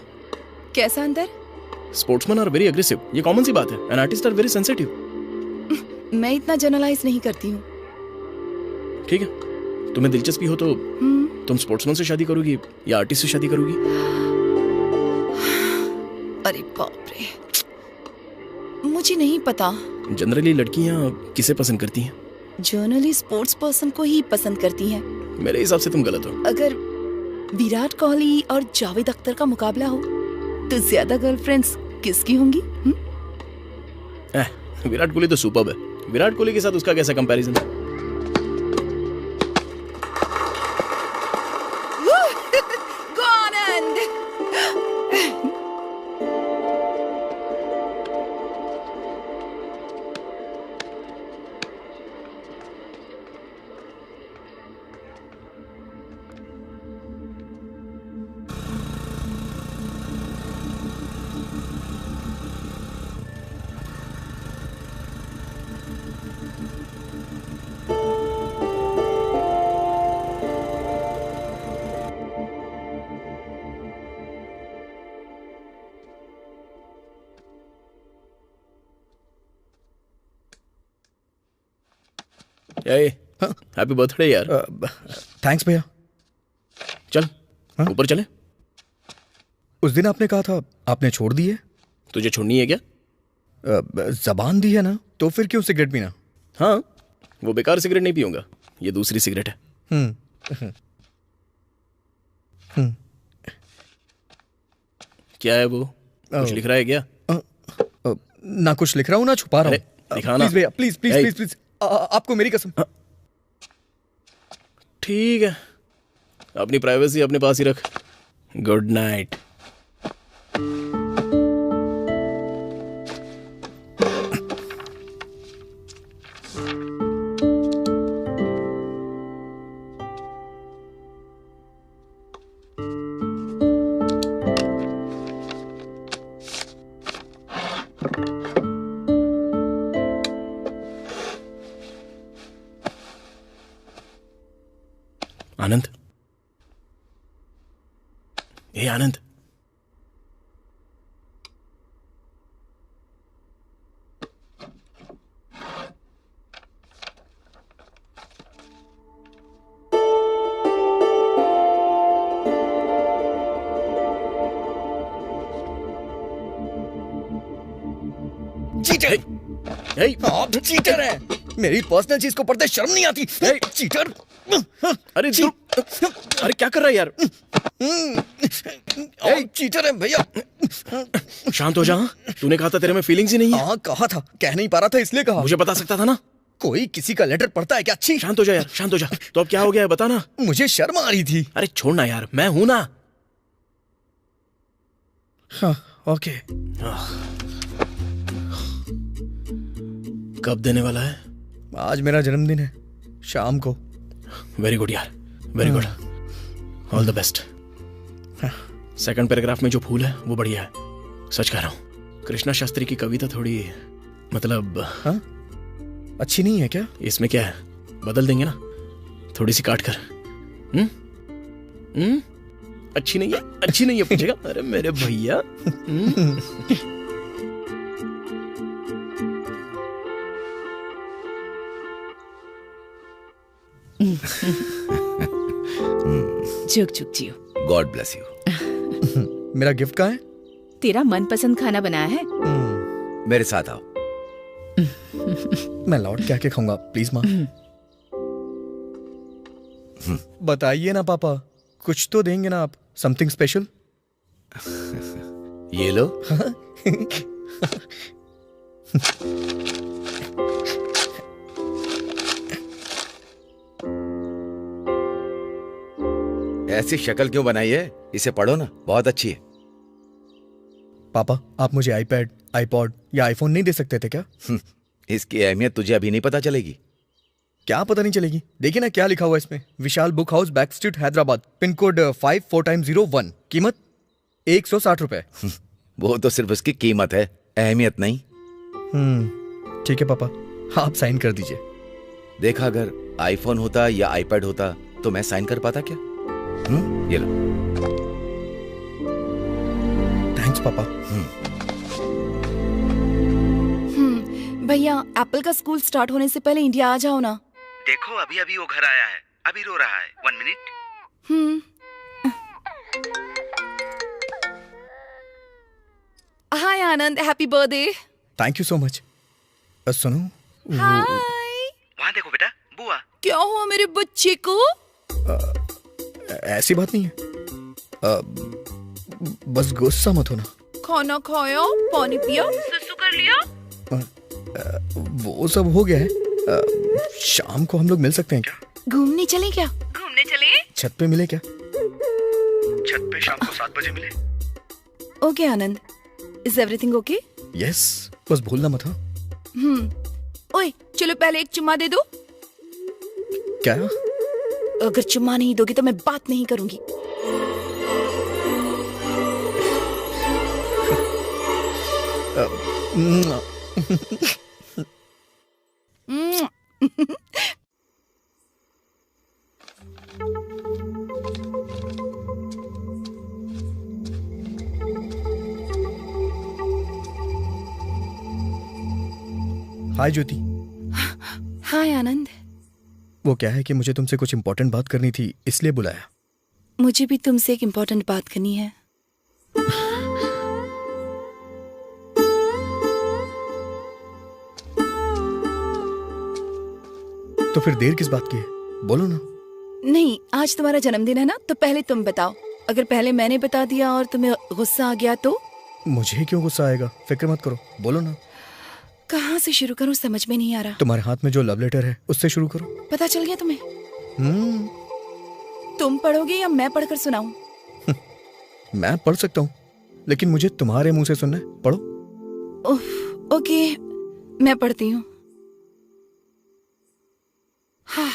कैसा अंतर? स्पोर्ट्समैन आर वेरी एग्रेसिव, ये कॉमन सी बात है, and artist are very sensitive. मैं इतना जनरलाइज नहीं करती हूँ। ठीक है, तुम्हें दिलचस्पी हो तो तुम स्पोर्ट्समैन से शादी करोगी या आर्टिस्ट से शादी करोगी? अरे बाप रे, मुझे नहीं पता। जनरली लड़कियां किसे पसंद करती हैं? जनरली स्पोर्ट्स पर्सन को ही पसंद करती हैं। मेरे हिसाब से तुम गलत हो। अगर विराट कोहली और जावेद अख्तर का मुकाबला हो तो ज्यादा गर्लफ्रेंड्स किसकी होंगी? विराट कोहली तो सुपर्ब है। विराट कोहली के साथ उसका कैसा कंपैरिजन? गो आनंद। हैप्पी बर्थडे यार। थैंक्स भैया। चल ऊपर चले। उस दिन आपने कहा था आपने छोड़ दी है। तुझे छोड़नी है क्या? जबान दी है ना, तो फिर क्यों सिगरेट पीना? हाँ, वो बेकार सिगरेट नहीं पीऊंगा, ये दूसरी सिगरेट है। क्या है वो? कुछ लिख रहा है क्या? ना कुछ लिख रहा हूँ ना छुपा रहा हूँ। दिखाना प्लीज भैया, प्लीज प्लीज प्लीज प्लीज, आपको मेरी कसम। ठीक है, अपनी प्राइवेसी अपने पास ही रख। Good night. Anand, hey Anand, cheater! आप चीटर हैं। मेरी पर्सनल चीज को पढ़ते शर्म नहीं आती? चीटर! अरे अरे क्या कर रहा है यार? चीटर है भैया। शांत हो जा। तूने कहा था तेरे में फीलिंग्स ही नहीं है। हाँ कहा था, कह नहीं पा रहा था इसलिए कहा। मुझे बता सकता था ना। कोई किसी का लेटर पढ़ता है क्या? अच्छी शांत हो जा यार, शांत हो जा। तो अब क्या हो गया है बता ना। मुझे शर्म आ रही थी। अरे छोड़ना यार, मैं हूं ना। हाँ ओके। कब देने वाला है? आज मेरा जन्मदिन है, शाम को। वेरी गुड यार, very good, all the best. Second paragraph में जो फूल है वो बढ़िया है, सच कह रहा हूँ। कृष्णा शास्त्री की कविता थोड़ी मतलब हाँ? अच्छी नहीं है क्या? इसमें क्या है, बदल देंगे ना, थोड़ी सी काट कर। अच्छी नहीं है, अच्छी नहीं है पूछेगा। अरे मेरे भैया। झुक झुक जियो। God bless you. मेरा गिफ्ट कहाँ है? तेरा मनपसंद खाना बनाया है। मेरे साथ आओ। मैं लौट के आके खाऊंगा, प्लीज माँ। बताइए ना पापा, कुछ तो देंगे ना आप, समथिंग स्पेशल। ये लो। ऐसी शक्ल क्यों बनाई है? इसे पढ़ो ना, बहुत अच्छी है। पापा आप मुझे आईपैड, आईपॉड या आईफोन नहीं दे सकते थे क्या? इसकी अहमियत तुझे अभी नहीं पता चलेगी। क्या पता नहीं चलेगी? देखिए ना क्या लिखा हुआ है इसमें। Vishal book house, back street, Hyderabad, pin code 5401, कीमत 160 रुपए। वो तो सिर्फ उसकी कीमत है, अहमियत नहीं। ठीक है पापा, आप साइन कर दीजिए। देखा, अगर आईफोन होता या आईपैड होता तो मैं साइन कर पाता क्या? ये लो। थैंक्स पापा। भैया एप्पल का स्कूल स्टार्ट होने से पहले इंडिया आ जाओ ना। देखो अभी अभी वो घर आया है, अभी रो रहा है। 1 minute. Hi Anand, happy birthday. Thank you so much. सुनो, हाय। वहाँ देखो बेटा, बुआ। क्या हुआ मेरे बच्चे को? ऐसी बात नहीं है, बस गुस्सा मत होना। खाना खाया, पानी पिया, सुसु कर लिया? वो सब हो गया है। शाम को हम लोग मिल सकते हैं क्या? घूमने चले क्या? घूमने चले? छत पे मिले क्या? छत पे शाम को 7 बजे मिले। Okay Anand, is everything okay? Yes, बस भूलना मत। हाँ ओए चलो पहले एक चुम्मा दे दो। क्या? अगर चुम्मा नहीं दोगे तो मैं बात नहीं करूंगी। हाय ज्योति। हाय आनंद। वो क्या है कि मुझे तुमसे कुछ इम्पोर्टेंट बात करनी थी, इसलिए बुलाया। मुझे भी तुमसे एक इम्पोर्टेंट बात करनी है। तो फिर देर किस बात की है, बोलो ना। नहीं, आज तुम्हारा जन्मदिन है ना, तो पहले तुम बताओ। अगर पहले मैंने बता दिया और तुम्हें गुस्सा आ गया तो? मुझे क्यों गुस्सा आएगा, फिक्र मत करो, बोलो ना। कहाँ से शुरू करूँ, समझ में नहीं आ रहा। तुम्हारे हाथ में जो लव लेटर है उससे शुरू करो। पता चल गया तुम्हें? तुम पढ़ोगे या मैं पढ़कर सुनाऊं? मैं पढ़ सकता हूँ, लेकिन मुझे तुम्हारे मुंह से सुनना है, पढ़ो। ओके, मैं पढ़ती हूँ। हाँ।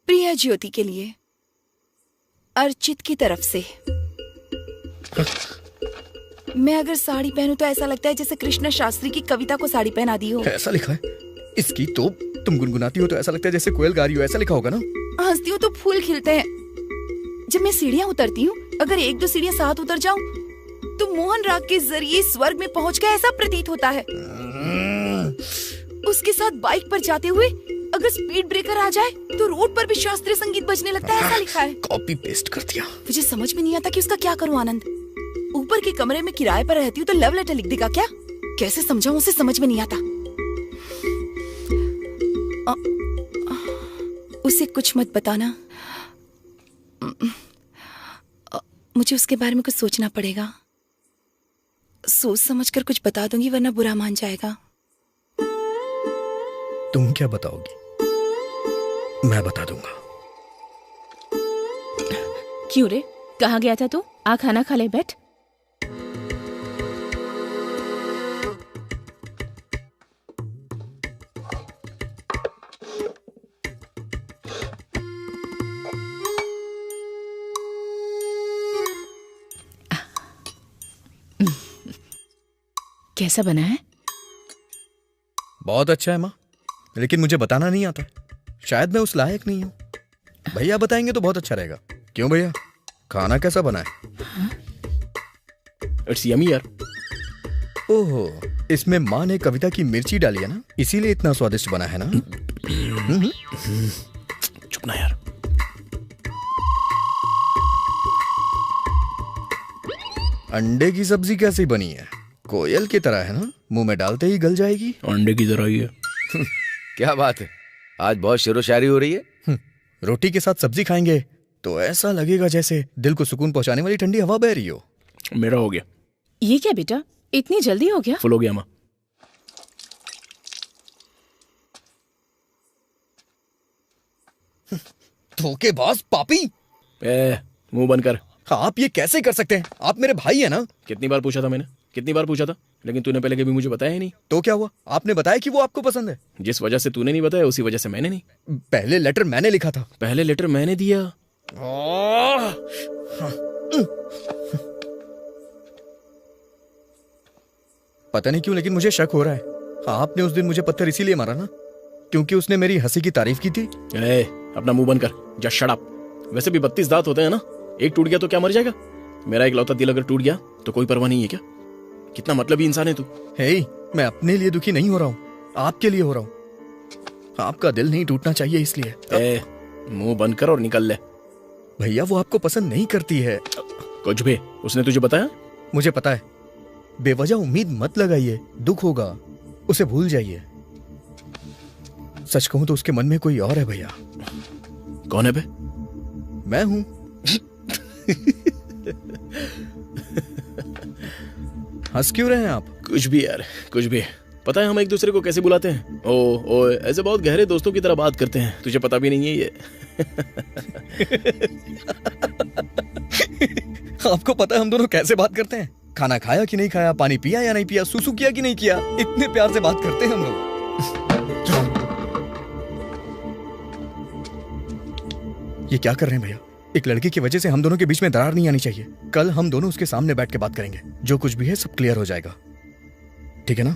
प्रिया ज्योति के लिए, अर्चित की तरफ से। मैं अगर साड़ी पहनूं तो ऐसा लगता है जैसे कृष्ण शास्त्री की कविता को साड़ी पहना दी हो। ऐसा लिखा है इसकी तो। तुम गुनगुनाती हो तो ऐसा लगता है जैसे कोयल गा रही हो, ऐसा लिखा होगा ना। हंसती हूँ तो फूल खिलते हैं। जब मैं सीढ़ियाँ उतरती हूँ, अगर 1-2 सीढ़ियाँ साथ उतर जाऊं तो मोहन राग के जरिए स्वर्ग में पहुँच गया ऐसा प्रतीत होता है। उसके साथ बाइक पर जाते हुए अगर स्पीड ब्रेकर आ जाए तो रोड पर भी शास्त्रीय संगीत बजने लगता है, ऐसा लिखा है। कॉपी पेस्ट कर दिया। मुझे समझ में नहीं आता कि उसका क्या करूं। आनंद, ऊपर के कमरे में किराए पर रहती हूँ तो लव लेटर लिख देगा क्या? कैसे समझाऊं उसे, समझ में नहीं आता। उसे कुछ मत बताना। मुझे उसके बारे में कुछ सोचना पड़ेगा। सोच समझकर कुछ बता दूंगी, वरना बुरा मान जाएगा। तुम क्या बताओगी? मैं बता दूंगा। क्यों रे, कहाँ गया था तू? आ खाना खा ले, बैठ। कैसा बना है? बहुत अच्छा है माँ, लेकिन मुझे बताना नहीं आता। शायद मैं उस लायक नहीं हूँ। भैया बताएंगे तो बहुत अच्छा रहेगा। क्यों भैया, खाना कैसा बना है? इट्स यमी यार। ओहो, इसमें माँ ने कविता की मिर्ची डाली है ना, इसीलिए इतना स्वादिष्ट बना है ना। चुप ना यार। अंडे की सब्जी कैसी बनी है? कोयल की तरह है ना, मुंह में डालते ही गल जाएगी। अंडे की तरह ही है। क्या बात है, आज बहुत शेरो शायरी हो रही है। रोटी के साथ सब्जी खाएंगे तो ऐसा लगेगा जैसे दिल को सुकून पहुंचाने वाली ठंडी हवा बह रही हो। मेरा हो गया। ये क्या बेटा, इतनी जल्दी हो गया? फुल हो गया माँ। धोखेबाज पापी। मुंह बंद कर। आप ये कैसे कर सकते हैं? आप मेरे भाई है ना। कितनी बार पूछा था मैंने, कितनी बार पूछा था, लेकिन तूने पहले कभी मुझे बताया ही नहीं। तो क्या हुआ? आपने बताया कि वो आपको पसंद है। जिस वजह से तूने नहीं बताया उसी वजह से मैंने नहीं। पहले लेटर मैंने लिखा था। पहले लेटर मैंने दिया। पता नहीं क्यों, लेकिन मुझे शक हो रहा है। आपने उस दिन मुझे पत्थर इसीलिए मारा ना, क्योंकि उसने मेरी हंसी की तारीफ की थी। अपना मुंह बंद कर, जस्ट शट अप। वैसे भी 32 दांत होते हैं ना, एक टूट गया तो क्या मर जाएगा? मेरा इकलौता दिल अगर टूट गया तो कोई परवाह नहीं है क्या? कितना मतलबी इंसान है तू। हे, मैं अपने लिए दुखी नहीं हो रहा हूँ, आपके लिए हो रहा हूँ। आपका दिल नहीं टूटना चाहिए इसलिए। मुंह बंद कर और निकल ले। भैया वो आपको पसंद नहीं करती है। कुछ भी उसने तुझे बताया? मुझे पता है। बेवजह उम्मीद मत लगाइए, दुख होगा, उसे भूल जाइए। सच कहूं तो उसके मन में कोई और है भैया। कौन है बे? मैं हूं। हंस क्यों रहे हैं आप? कुछ भी यार, कुछ भी। पता है हम एक दूसरे को कैसे बुलाते हैं? ओ ऐसे बहुत गहरे दोस्तों की तरह बात करते हैं, तुझे पता भी नहीं है ये। आपको पता है हम दोनों कैसे बात करते हैं? खाना खाया कि नहीं खाया, पानी पिया या नहीं पिया, सुसु किया कि नहीं किया, इतने प्यार से बात करते हैं हम लोग। ये क्या कर रहे हैं भैया? एक लड़की की वजह से हम दोनों के बीच में दरार नहीं आनी चाहिए। कल हम दोनों उसके सामने बैठ के बात करेंगे, जो कुछ भी है सब क्लियर हो जाएगा, ठीक है ना?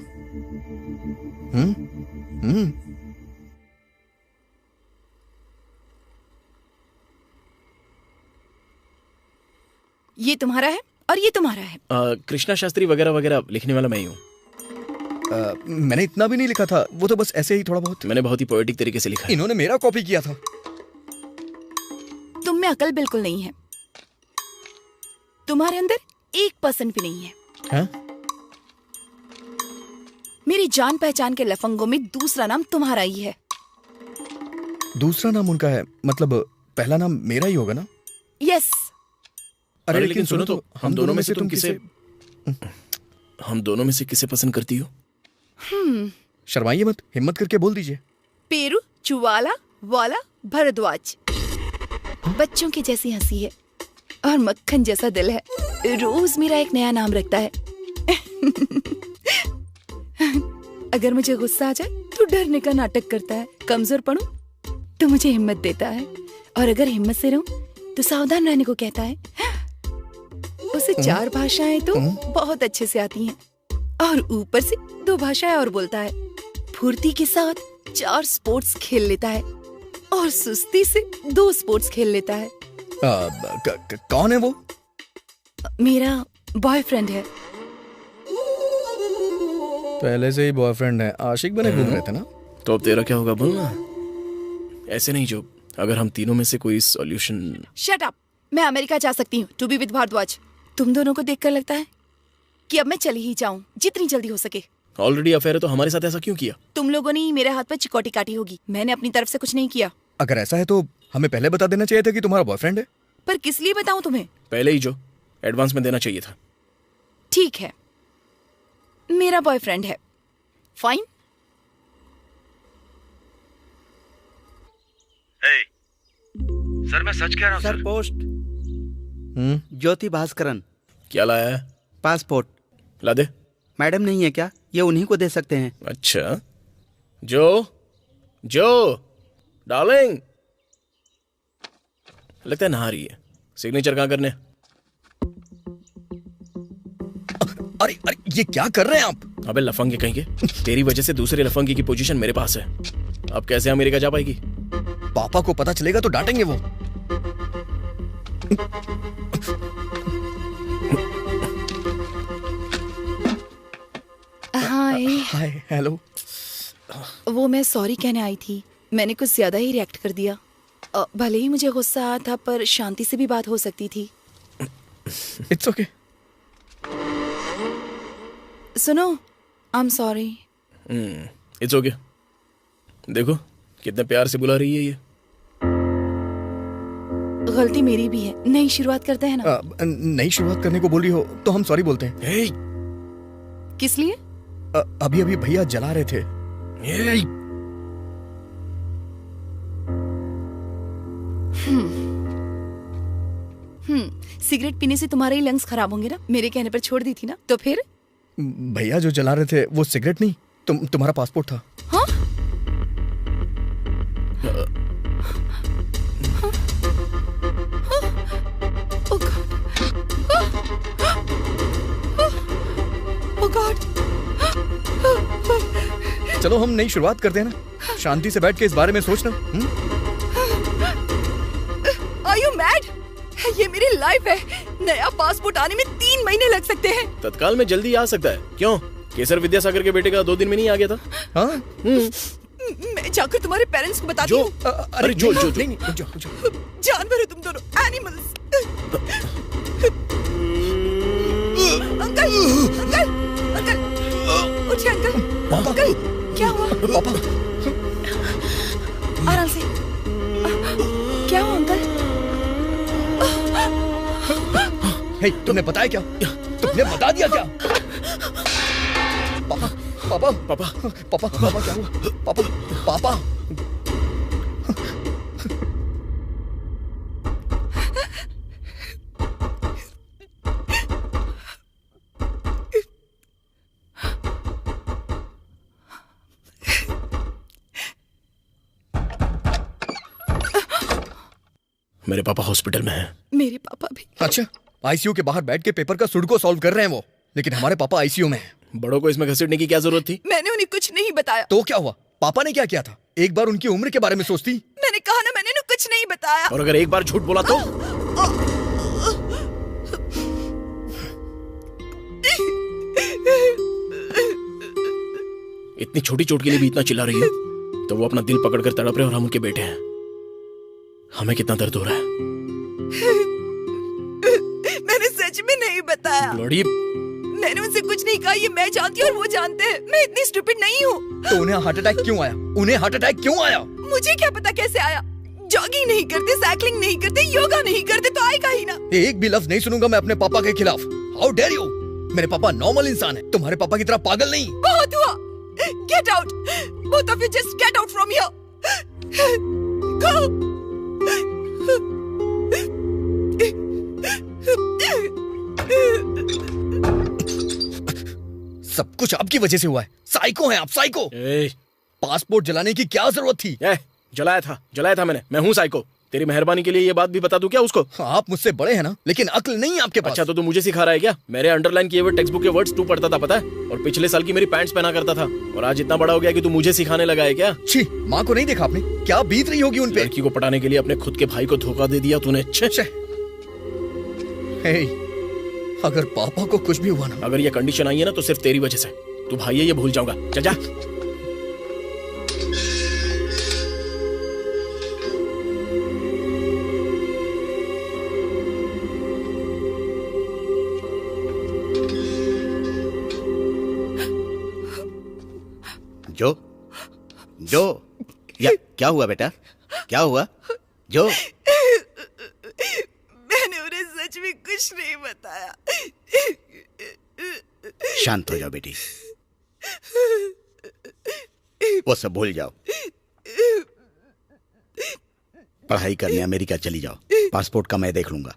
ये तुम्हारा है और ये तुम्हारा है। कृष्णा शास्त्री वगैरह वगैरह लिखने वाला मैं ही हूँ। मैंने इतना भी नहीं लिखा था, वो तो बस ऐसे ही थोड़ा बहुत। मैंने बहुत ही पोएटिक तरीके से लिखा है। इन्होंने मेरा कॉपी किया था। तुम में अकल बिल्कुल नहीं है, तुम्हारे अंदर 1% भी नहीं है। हाँ? मेरी जान पहचान के लफंगों में दूसरा नाम तुम्हारा ही है। दूसरा नाम उनका है, मतलब पहला नाम मेरा ही होगा ना? यस। अरे लेकिन सुनो तो, हम दोनों में से तुम किसे पसंद करती हो? शर्माइए मत, हिम्मत करके बोल दीजिए। पेरू, चुवाला, वाला, भरद्वाज। बच्चों की जैसी हंसी है और मक्खन जैसा दिल है। रोज मेरा एक नया नाम रखता है। अगर मुझे गुस्सा आ जाए तो डरने का नाटक करता है, कमजोर पड़ूं तो मुझे हिम्मत देता है, और अगर हिम्मत से रहूं तो सावधान रहने को कहता है। उसे 4 भाषाएं तो बहुत अच्छे से आती हैं, और ऊपर से 2 भाषाएं और बोलता है। फुर्ती के साथ 4 स्पोर्ट्स खेल लेता है, और सुस्ती से 2 स्पोर्ट्स खेल लेता है। कौन है वो? मेरा बॉयफ्रेंड है। पहले से ही बॉयफ्रेंड है, आशिक बने घूम रहे थे ना? तो अब तेरा क्या होगा बोलना? ऐसे नहीं जो, अगर हम तीनों में से कोई सॉल्यूशन। Shut up. मैं अमेरिका जा सकती हूँ टू बी विद भारद्वाज। तुम दोनों को देखकर लगता है कि अब मैं चली ही जाऊं, जितनी जल्दी हो सके। ऑलरेडी अफेयर है तो हमारे साथ ऐसा क्यों किया? तुम लोगों ने ही मेरे हाथ पर चिकोटी काटी होगी, मैंने अपनी तरफ से कुछ नहीं किया। अगर ऐसा है तो हमें पहले बता देना चाहिए था कि तुम्हारा बॉयफ्रेंड है। पर किस लिए बताऊं तुम्हें? पहले ही जो एडवांस में देना चाहिए था। ठीक है, मेरा बॉयफ्रेंड है। फाइन। सर मैं सच कह रहा हूँ सर। पोस्ट ज्योति भास्करन। क्या लाया है? पासपोर्ट। ला दे। मैडम नहीं है क्या? ये उन्हीं को दे सकते हैं। अच्छा, जो डार्लिंग, लगता है नहा रही है। सिग्नेचर कहाँ करने? अरे ये क्या कर रहे हैं आप? अबे लफंगे कहीं के, तेरी वजह से दूसरे लफंगे की पोजीशन मेरे पास है। अब कैसे अमेरिका जा पाएगी? पापा को पता चलेगा तो डांटेंगे वो। हाय। हेलो। वो मैं सॉरी कहने आई थी, मैंने कुछ ज्यादा ही रिएक्ट कर दिया। भले ही मुझे गुस्सा आया था, पर शांति से भी बात हो सकती थी। It's okay. सुनो, I am sorry. It's okay. देखो कितने प्यार से बुला रही है ये। गलती मेरी भी है। नई शुरुआत करते हैं ना? नई शुरुआत करने को बोल रही हो तो हम सॉरी बोलते हैं। hey! किस लिए? अभी भैया जला रहे थे। hey! सिगरेट पीने से तुम्हारे ही लंग्स खराब होंगे ना? मेरे कहने पर छोड़ दी थी ना, तो फिर? भैया जो जला रहे थे वो सिगरेट नहीं, तुम्हारा पासपोर्ट था। हाँ? चलो हम नई शुरुआत करते हैं ना, शांति से बैठ के इस बारे में सोचना। Are you mad? ये मेरी लाइफ है। नया पासपोर्ट आने में 3 महीने लग सकते हैं। तत्काल में जल्दी आ सकता है। क्यों? केसर विद्यासागर के बेटे का 2 दिन में नहीं आ गया था? हाँ? मैं जाकर तुम्हारे पेरेंट्स को बताती हूँ। अरे जो नहीं, जानवर हो तुम दोनों, एनिमल्स। अंकल, अंकल, अंकल, उठिए अंकल। अंकल, क्या हुआ? पापा, आराम से। क्या हुआ अंकल? हे, तुमने बताया क्या? तुमने बता दिया क्या? पापा, पापा, पापा, पापा, पापा क्या हुआ? पापा, पापा। मेरे पापा हॉस्पिटल में हैं। मेरे पापा भी। अच्छा, आईसीयू के बाहर बैठ के पेपर का सुडोकू सॉल्व कर रहे हैं वो, लेकिन हमारे पापा आईसीयू में हैं। बड़ों को इसमें घसीटने की क्या जरूरत थी? मैंने उन्हें कुछ नहीं बताया। तो क्या हुआ? पापा ने क्या किया था? एक बार उनकी उम्र के बारे में सोचती। मैंने कहा ना, मैंने उन्हें कुछ नहीं बताया। और अगर एक बार झूठ बोला तो? इतनी छोटी चोट के लिए भी इतना चिल्ला रही है। तो वो अपना दिल पकड़कर तड़प रहे और हम उनके बेटे हैं। हमें कितना दर्द हो रहा है। मैंने सच में नहीं बताया। लड़ी, मैंने उनसे कुछ नहीं कहा, ये मैं जानती हूँ और वो जानते हैं। मैं इतनी स्टूपिड नहीं हूँ। तो उन्हें हार्ट अटैक क्यों आया? उन्हें हार्ट अटैक क्यों आया? मुझे क्या पता कैसे आया। जॉगिंग नहीं करते, साइकिलिंग नहीं करते, योगा नहीं करते तो आएगा ही ना। एक भी लफ्ज नहीं सुनूंगा मैं अपने पापा के खिलाफ। How dare you? मेरे पापा नॉर्मल इंसान है, तुम्हारे पापा की तरह पागल नहीं। बहुत हुआ। Get out, both of you just get out from here. Go. सब कुछ आपकी वजह से हुआ है। साइको हैं आप, साइको। पासपोर्ट जलाने की क्या जरूरत थी? जलाया था मैंने। मैं हूँ साइको। तेरी मेहरबानी के लिए ये बात भी बता दूं क्या उसको? आप मुझसे बड़े हैं ना, लेकिन अक्ल नहीं है आपके पास। अच्छा, तो तू मुझे सिखा रहा है क्या? मेरे अंडरलाइन किए हुए टेक्स्ट बुक के वर्ड्स तू पढ़ता था, पता है? और पिछले साल की मेरी पैंट्स पहना करता था। और आज इतना बड़ा हो गया कि तू मुझे सिखाने लगा है क्या? छी, माँ को नहीं देखा आपने? क्या बीत रही होगी उन पे? लड़की को पटाने के लिए अपने खुद के भाई को धोखा दे दिया तूने। अगर पापा को कुछ भी हुआ ना, अगर ये कंडीशन आई है ना तो सिर्फ तेरी वजह से। तू भाई है ये भूल जाऊंगा। चल जा। जो या क्या हुआ बेटा? क्या हुआ जो? मैंने उन्हें सच में कुछ नहीं बताया। शांत हो जाओ बेटी, वो सब भूल जाओ। पढ़ाई करने अमेरिका चली जाओ। पासपोर्ट का मैं देख लूंगा।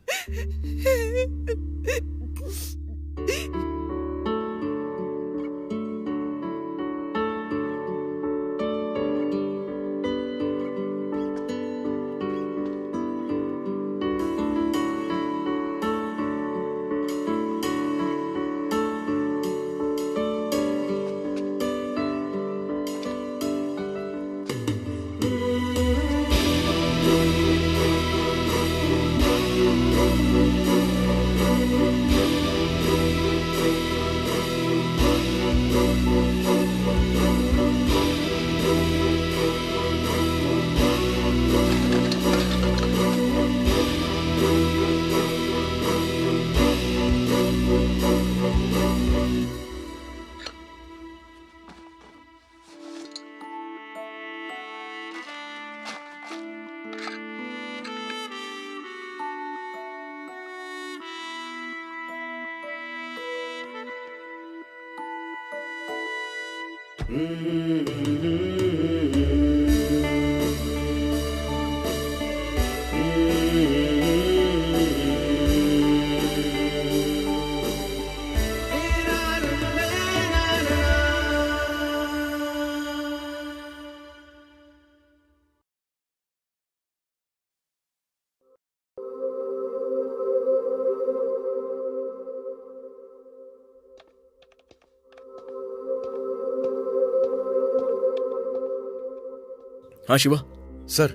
हाँ शिवा सर,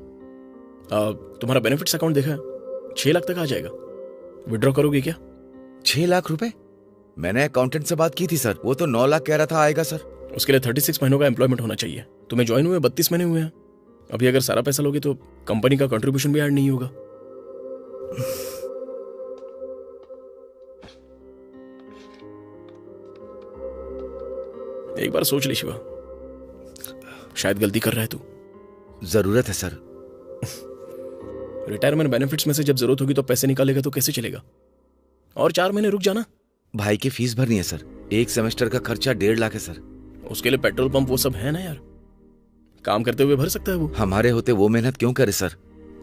तुम्हारा बेनिफिट्स अकाउंट देखा है? 6 लाख तक आ जाएगा। विड्रॉ करोगे क्या? 6 लाख रुपए? मैंने अकाउंटेंट से बात की थी सर, वो तो 9 लाख कह रहा था आएगा सर। उसके लिए 36 महीनों का एम्प्लॉयमेंट होना चाहिए। तुम्हें ज्वाइन हुए 32 महीने हुए हैं। अभी अगर सारा पैसा लोगे तो कंपनी का कंट्रीब्यूशन भी ऐड नहीं होगा। एक बार सोच ले शिवा, शायद गलती कर रहा है तू। जरूरत है सर। रिटायरमेंट बेनिफिट्स में से जब जरूरत होगी तो पैसे निकालेगा तो कैसे चलेगा? और 4 महीने रुक जाना। भाई की फीस भरनी है सर। एक सेमेस्टर का खर्चा 1.5 लाख है सर। उसके लिए पेट्रोल पंप वो सब है ना यार, काम करते हुए भर सकता है वो। हमारे होते वो मेहनत क्यों करे सर?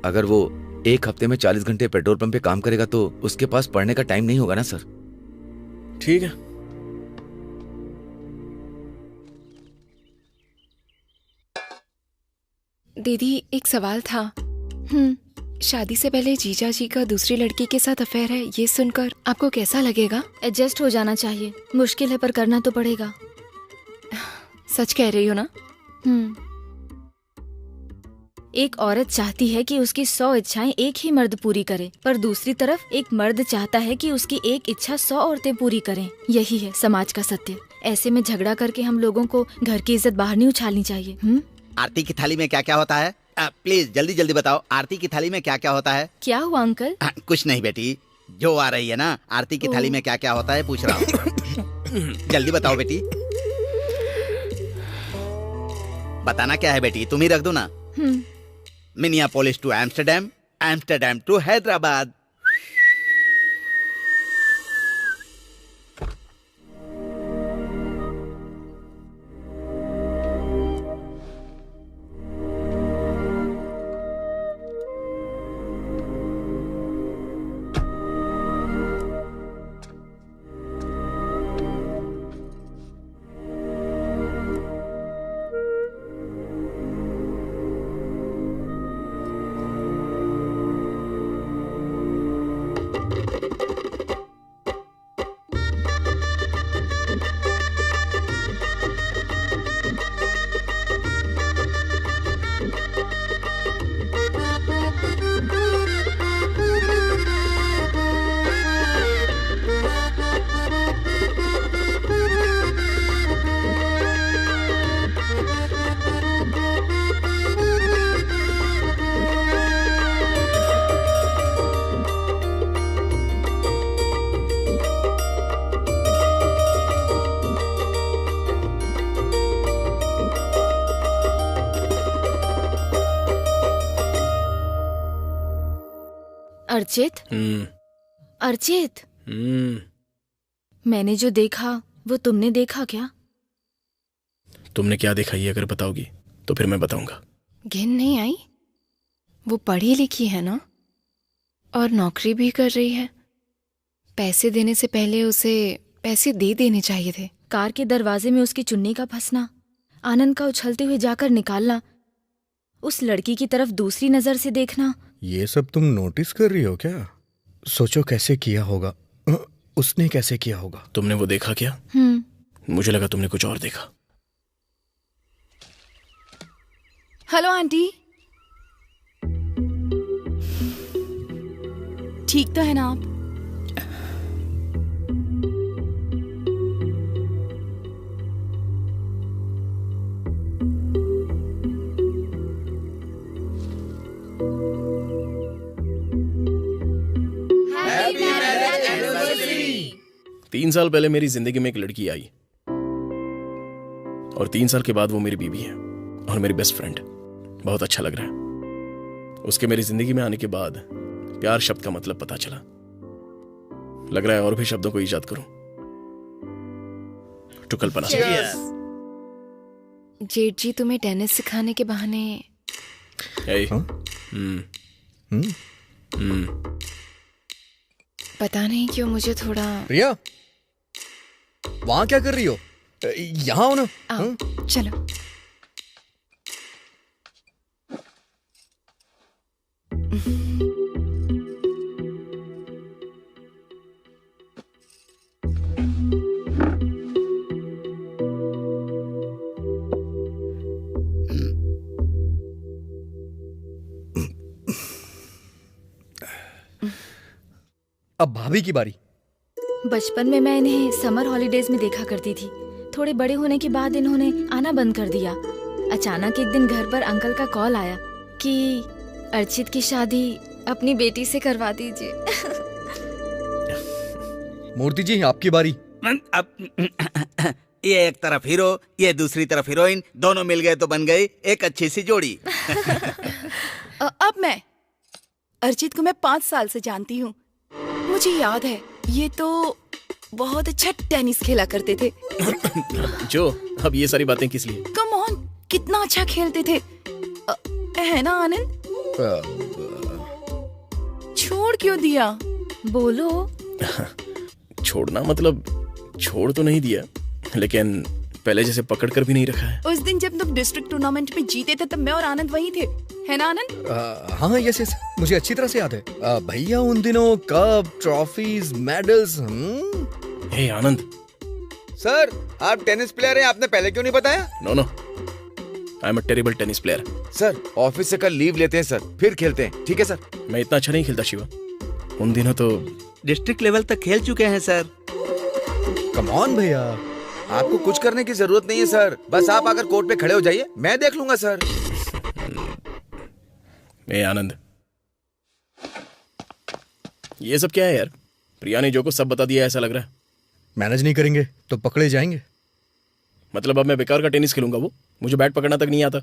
अगर वो एक हफ्ते में 40 घंटे पेट्रोल पंप पे काम करेगा तो उसके पास पढ़ने का टाइम नहीं होगा ना सर। ठीक है। दीदी एक सवाल था। शादी से पहले जीजा जी का दूसरी लड़की के साथ अफेयर है, ये सुनकर आपको कैसा लगेगा? एडजस्ट हो जाना चाहिए। मुश्किल है पर करना तो पड़ेगा। सच कह रही हो ना? एक औरत चाहती है कि उसकी 100 इच्छाएं एक ही मर्द पूरी करे, पर दूसरी तरफ एक मर्द चाहता है कि उसकी एक इच्छा 100 औरतें पूरी करें। यही है समाज का सत्य। ऐसे में झगड़ा करके हम लोगों को घर की इज्जत बाहर नहीं उछालनी चाहिए। आरती की थाली में क्या क्या होता है? प्लीज जल्दी जल्दी बताओ, आरती की थाली में क्या क्या होता है? क्या हुआ अंकल? कुछ नहीं बेटी, जो आ रही है ना, आरती की थाली में क्या क्या होता है पूछ रहा हूँ। जल्दी बताओ बेटी। बताना क्या है बेटी, तुम ही रख दो ना। Minneapolis to Amsterdam, Amsterdam to Hyderabad. Archit, Archit, मैंने जो देखा वो तुमने देखा क्या? तुमने क्या देखा ये अगर बताओगी तो फिर मैं बताऊंगा। घिन नहीं आई? वो पढ़ी लिखी है ना, और नौकरी भी कर रही है। पैसे देने से पहले उसे पैसे दे देने चाहिए थे। कार के दरवाजे में उसकी चुन्नी का फंसना, आनंद का उछलते हुए जाकर निकालना, उस लड़की की तरफ दूसरी नजर से देखना, ये सब तुम नोटिस कर रही हो क्या? सोचो कैसे किया होगा, उसने कैसे किया होगा। तुमने वो देखा क्या? मुझे लगा तुमने कुछ और देखा। हेलो आंटी, ठीक तो है ना आप? Happy marriage anniversary. 3 साल पहले मेरी जिंदगी में एक लड़की आई और 3 साल के बाद वो मेरी बीवी है और मेरी बेस्ट फ्रेंड। बहुत अच्छा लग रहा है। उसके मेरी जिंदगी में आने के बाद प्यार शब्द का मतलब पता चला। लग रहा है और भी शब्दों को ईजाद करूं तो कल्पना। जेठ जी तुम्हें टेनिस सिखाने के बहाने। पता नहीं क्यों मुझे थोड़ा। प्रिया, वहां क्या कर रही हो? यहाँ हो ना। चलो। अब भाभी की बारी। बचपन में मैं इन्हें समर हॉलीडेज में देखा करती थी। थोड़े बड़े होने के बाद इन्होंने आना बंद कर दिया। अचानक एक दिन घर पर अंकल का कॉल आया कि अर्चित की शादी अपनी बेटी से करवा दीजिए। मूर्ति जी, आपकी बारी। ये एक तरफ हीरो, ये दूसरी तरफ हीरोइन, दोनों मिल गए तो बन गई एक अच्छी सी जोड़ी। अब मैं अर्चित को मैं 5 साल से जानती हूँ। मुझे याद है ये तो बहुत अच्छा टेनिस खेला करते थे। जो अब ये सारी बातें किस लिए? कम ऑन, कितना अच्छा खेलते थे, है ना आनंद? छोड़ क्यों दिया? बोलो। छोड़ना मतलब छोड़ तो नहीं दिया, लेकिन पहले जैसे पकड़ कर भी नहीं रखा है। उस दिन जब तुम डिस्ट्रिक्ट टूर्नामेंट में जीते थे तब मैं और आनंद वहीं थे, है ना आनंद? हाँ यस यस, मुझे अच्छी तरह से याद है। भैया उन दिनों cup, trophies, medals. Hey Anand. Sir, आप टेनिस प्लेयर हैं, आपने पहले क्यों नहीं बताया? No no, I am a terrible tennis player. Sir, office से कल लीव लेते हैं सर, फिर खेलते हैं, ठीक है सर? मैं इतना अच्छा नहीं खेलता शिवा। उन दिनों तो डिस्ट्रिक्ट लेवल तक खेल चुके हैं सर। कम ऑन भैया, आपको कुछ करने की जरूरत नहीं है सर, बस आप आकर कोर्ट पे खड़े हो जाइए, मैं देख लूंगा सर। ए आनंद, ये सब क्या है यार? प्रिया ने जो कुछ सब बता दिया ऐसा लग रहा है। मैनेज नहीं करेंगे तो पकड़े जाएंगे। मतलब अब मैं बेकार का टेनिस खेलूंगा? वो मुझे बैट पकड़ना तक नहीं आता।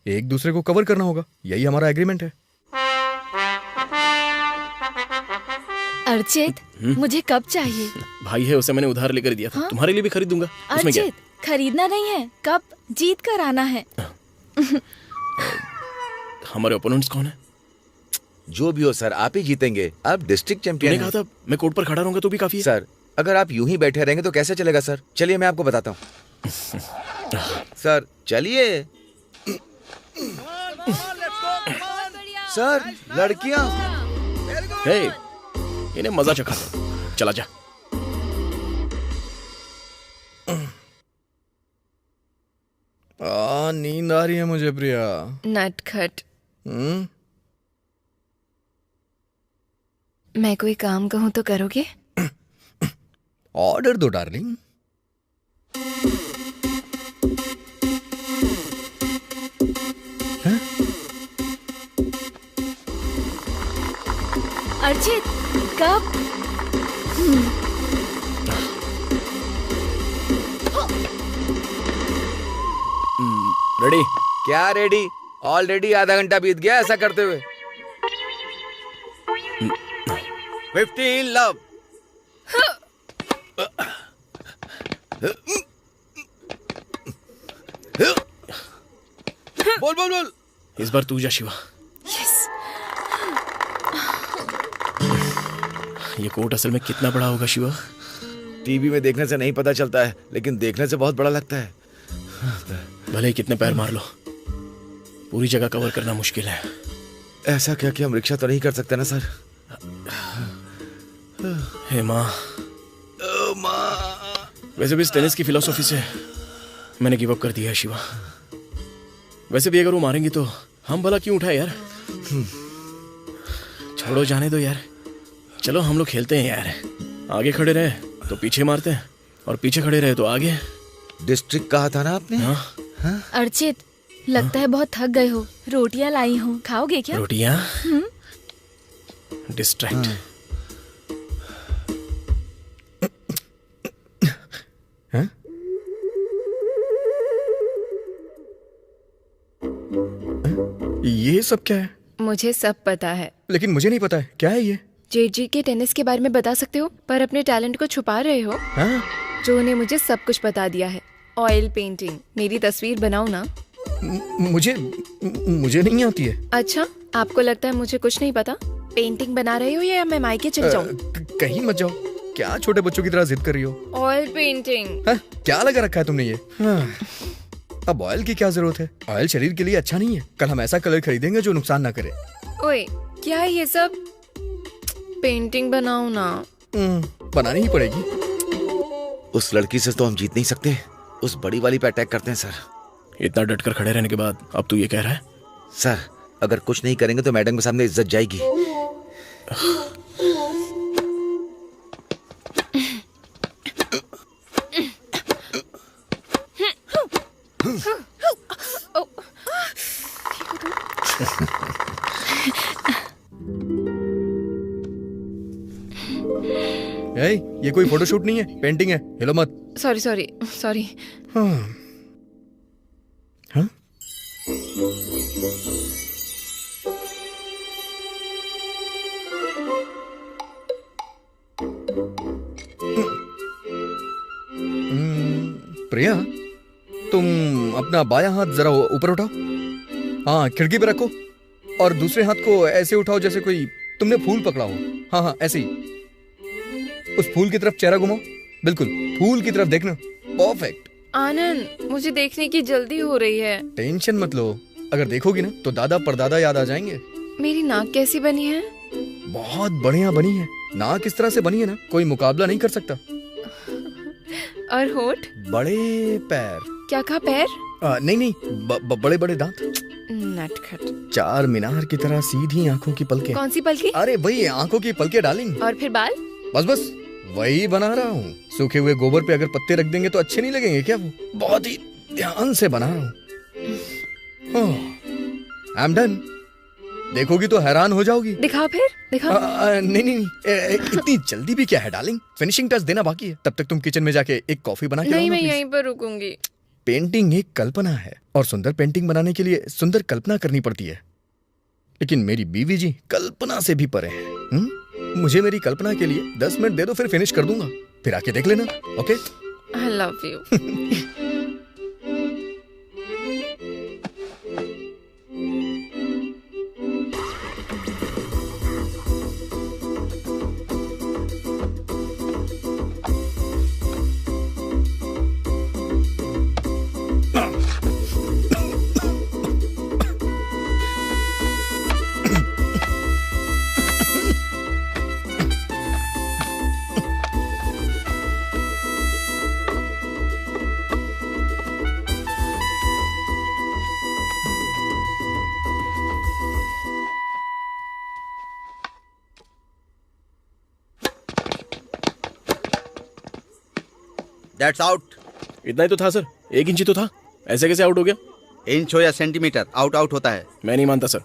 एक दूसरे को कवर करना होगा, यही हमारा एग्रीमेंट है। अर्चित, मुझे कप चाहिए। भाई है, उसे मैंने उधार लेकर दिया था। हाँ? तुम्हारे लिए भी खरीद दूंगा। उसमें क्या है? अर्चित, खरीदना नहीं है, कप जीत कर आना है। हमारे ओपोनेंट्स कौन है? जो भी हो सर, आप ही जीतेंगे, आप डिस्ट्रिक्ट चैंपियन तूने कहा था मैं कोर्ट पर खड़ा रहूंगा तो भी काफी है। सर, अगर आप यूं ही बैठे रहेंगे तो कैसे चलेगा सर? चलिए मैं आपको बताता हूँ। सर चलिए। सर लड़कियां। हे, इन्हें मजा चखा। चला जा। नींद आ रही है मुझे प्रिया। नटखट। मैं कोई काम कहूं तो करोगे? ऑर्डर दो डार्लिंग। अर्चित, कप। रेडी? क्या रेडी? ऑलरेडी आधा घंटा बीत गया ऐसा करते हुए। 15 लव। बोल बोल बोल। इस बार तू जा शिवा। ये कोर्ट असल में कितना बड़ा होगा शिवा? टीवी में देखने से नहीं पता चलता है, लेकिन देखने से बहुत बड़ा लगता है। भले ही कितने पैर मार लो, पूरी जगह कवर करना मुश्किल है। ऐसा क्या कि हम रिक्शा तो नहीं कर सकते ना सर? हे माँ। वैसे भी इस टेनिस की फिलॉसफी से मैंने गिव अप कर दिया है शिवा। वैसे भी अगर वो मारेंगी तो हम भला क्यों उठाए यार? छोड़ो, जाने दो यार। चलो हम लोग खेलते हैं यार। आगे खड़े रहे तो पीछे मारते हैं, और पीछे खड़े रहे तो आगे। डिस्ट्रिक्ट कहा था ना आपने? हाँ? अर्चित, लगता है बहुत थक गए हो। रोटियां लाई हूँ, खाओगे क्या? रोटियां? डिस्ट्रैक्ट। ये सब क्या है? मुझे सब पता है, लेकिन मुझे नहीं पता है क्या है ये। जेजी के टेनिस के बारे में बता सकते हो, पर अपने टैलेंट को छुपा रहे हो। हाँ? जो ने मुझे सब कुछ बता दिया है। ऑयल पेंटिंग, मेरी तस्वीर बनाओ ना। मुझे नहीं आती है। अच्छा, आपको लगता है मुझे कुछ नहीं पता? पेंटिंग बना रहे हो या मैं मायके चले जाऊं? कहीं मत जाओ। क्या छोटे बच्चों की तरह जिद कर रही हो? Oil painting. क्या लगा रखा है तुमने ये? अब ऑयल की क्या जरूरत है? ऑयल शरीर के लिए अच्छा नहीं है। कल हम ऐसा कलर खरीदेंगे जो नुकसान ना करे। ओए, क्या है ये सब? पेंटिंग बनाओ ना। बनानी ही पड़ेगी। उस लड़की से तो हम जीत नहीं सकते, उस बड़ी वाली पे अटैक करते हैं सर। इतना डटकर खड़े रहने के बाद अब तू ये कह रहा है? सर, अगर कुछ नहीं करेंगे तो मैडम के सामने इज्जत जाएगी। ये कोई फोटोशूट नहीं है, पेंटिंग है। हिलो मत। Sorry sorry sorry. हाँ? प्रिया, तुम अपना बायां हाथ जरा ऊपर उठाओ। हाँ, खिड़की पे रखो और दूसरे हाथ को ऐसे उठाओ जैसे कोई तुमने फूल पकड़ा हो। हाँ हाँ, ऐसे ही। उस फूल की तरफ चेहरा घुमाओ। बिल्कुल फूल की तरफ देखना। परफेक्ट। आनंद, मुझे देखने की जल्दी हो रही है। टेंशन मत लो, अगर देखोगी ना तो दादा परदादा याद आ जाएंगे। मेरी नाक कैसी बनी है? बहुत बढ़िया बनी है। नाक इस तरह से बनी है ना, कोई मुकाबला नहीं कर सकता। और होठ? बड़े पैर। क्या कहा, पैर? नहीं, बड़े बड़े दांत। नटखट। चार मीनार की तरह सीधी आंखों की पलकें। कौन सी पलकें? अरे वही आंखों की पलकें डार्लिंग। और फिर बाल? बस वही बना रहा हूँ। सूखे हुए गोबर पे अगर पत्ते रख देंगे तो अच्छे नहीं लगेंगे क्या? वो बहुत ही ध्यान से बना रहा हूँ। I am done. देखोगी तो हैरान हो जाओगी। दिखा फिर दिखा। नहीं, इतनी जल्दी भी क्या है डार्लिंग, फिनिशिंग टच देना बाकी है। तब तक तुम किचन में जाके एक कॉफी बना के नहीं, लाओ ना, मैं प्लीज। यहीं पर रुकूंगी। पेंटिंग एक कल्पना है और सुंदर पेंटिंग बनाने के लिए सुंदर कल्पना करनी पड़ती है। लेकिन मेरी बीवी जी कल्पना से भी परे है। मुझे मेरी कल्पना के लिए 10 मिनट दे दो, फिर फिनिश कर दूंगा। फिर आके देख लेना। Okay? I love you. That's out. इतना ही तो था सर, 1 इंच ही तो था, ऐसे कैसे आउट हो गया? इंच हो या सेंटीमीटर, आउट आउट होता है। मैं नहीं मानता सर।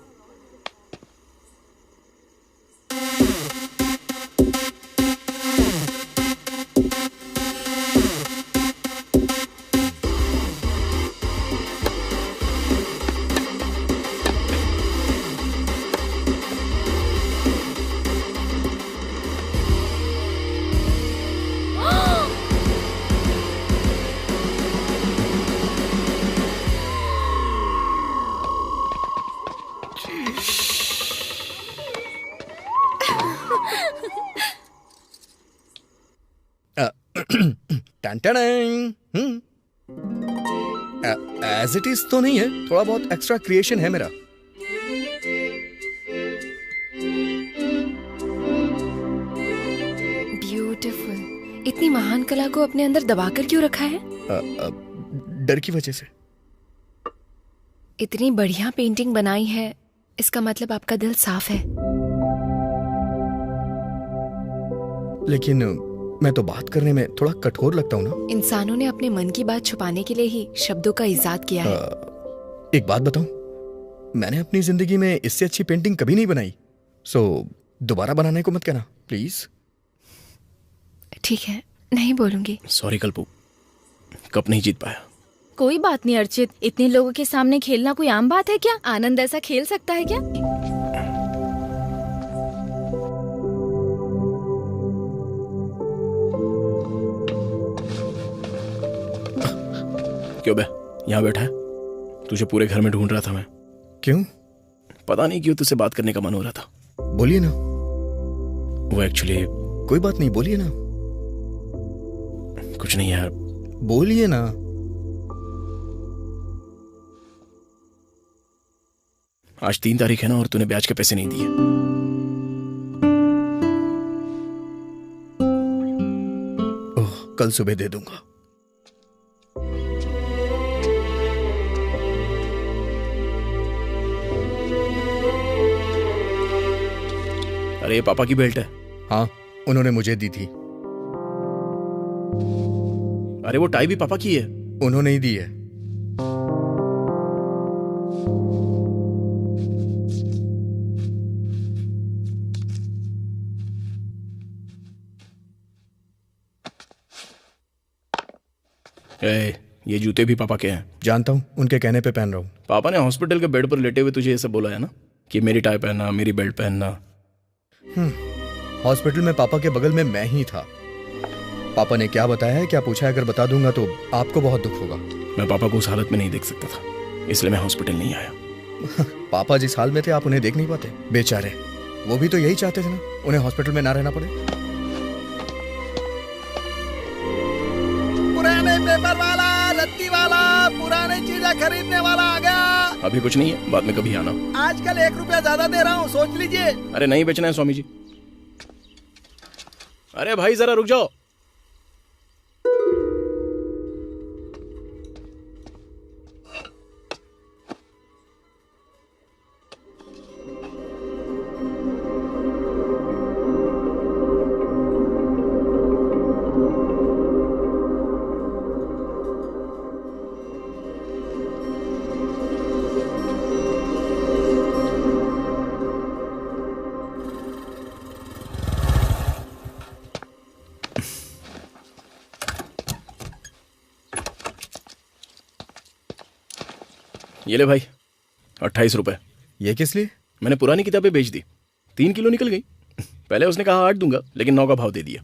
एज इट इज तो नहीं है, थोड़ा बहुत एक्स्ट्रा क्रिएशन है मेरा। ब्यूटीफुल। इतनी महान कला को अपने अंदर दबाकर क्यों रखा है? डर की वजह से। इतनी बढ़िया पेंटिंग बनाई है, इसका मतलब आपका दिल साफ है। लेकिन मैं तो बात करने में थोड़ा कठोर लगता हूँ ना। इंसानों ने अपने मन की बात छुपाने के लिए ही शब्दों का इजाद किया है। एक बात बताऊं, मैंने अपनी जिंदगी में इससे अच्छी पेंटिंग कभी नहीं बनाई। सो दोबारा बनाने को मत कहना प्लीज। ठीक है, नहीं बोलूंगी। सॉरी कल्पू, कप नहीं जीत पाया। कोई बात नहीं अर्चित, इतने लोगों के सामने खेलना कोई आम बात है क्या? आनंद ऐसा खेल सकता है क्या? क्यों बे यहाँ बैठा है? तुझे पूरे घर में ढूंढ रहा था मैं। क्यों? पता नहीं क्यों तुझसे बात करने का मन हो रहा था। बोलिए ना। वो एक्चुअली कोई बात नहीं, बोलिए ना। कुछ नहीं यार। बोलिए ना। आज 3 तारीख है ना, और तूने ब्याज के पैसे नहीं दिए। ओह, कल सुबह दे दूंगा। अरे ये पापा की बेल्ट है। हाँ, उन्होंने मुझे दी थी। अरे वो टाई भी पापा की है। उन्होंने ही दी है। ये जूते भी पापा के हैं। जानता हूँ, उनके कहने पे पहन रहा हूँ। पापा ने हॉस्पिटल के बेड पर लेटे हुए तुझे ये सब बोला है ना, कि मेरी टाई पहनना, मेरी बेल्ट पहनना। हॉस्पिटल में पापा के बगल में मैं ही था। पापा ने क्या बताया है, क्या पूछा है, अगर बता दूंगा तो आपको बहुत दुख होगा। मैं पापा को उस हालत में नहीं देख सकता था, इसलिए मैं हॉस्पिटल नहीं आया। पापा जिस हाल में थे आप उन्हें देख नहीं पाते, बेचारे। वो भी तो यही चाहते थे ना, उन्हें हॉस्पिटल में ना रहना पड़े। पुराने पेपर वाला, रत्ती वाला, पुराने चीजें खरीदने वाला आ गया। अभी कुछ नहीं है, बाद में कभी आना। आजकल 1 रुपया ज्यादा दे रहा हूँ, सोच लीजिए। अरे नहीं बेचना है स्वामी जी। अरे भाई जरा रुक जाओ। ये ले भाई 28 रुपए। ये किस लिए? मैंने पुरानी किताबें बेच दी, 3 किलो निकल गई। पहले उसने कहा 8 दूंगा, लेकिन 9 का भाव दे दिया।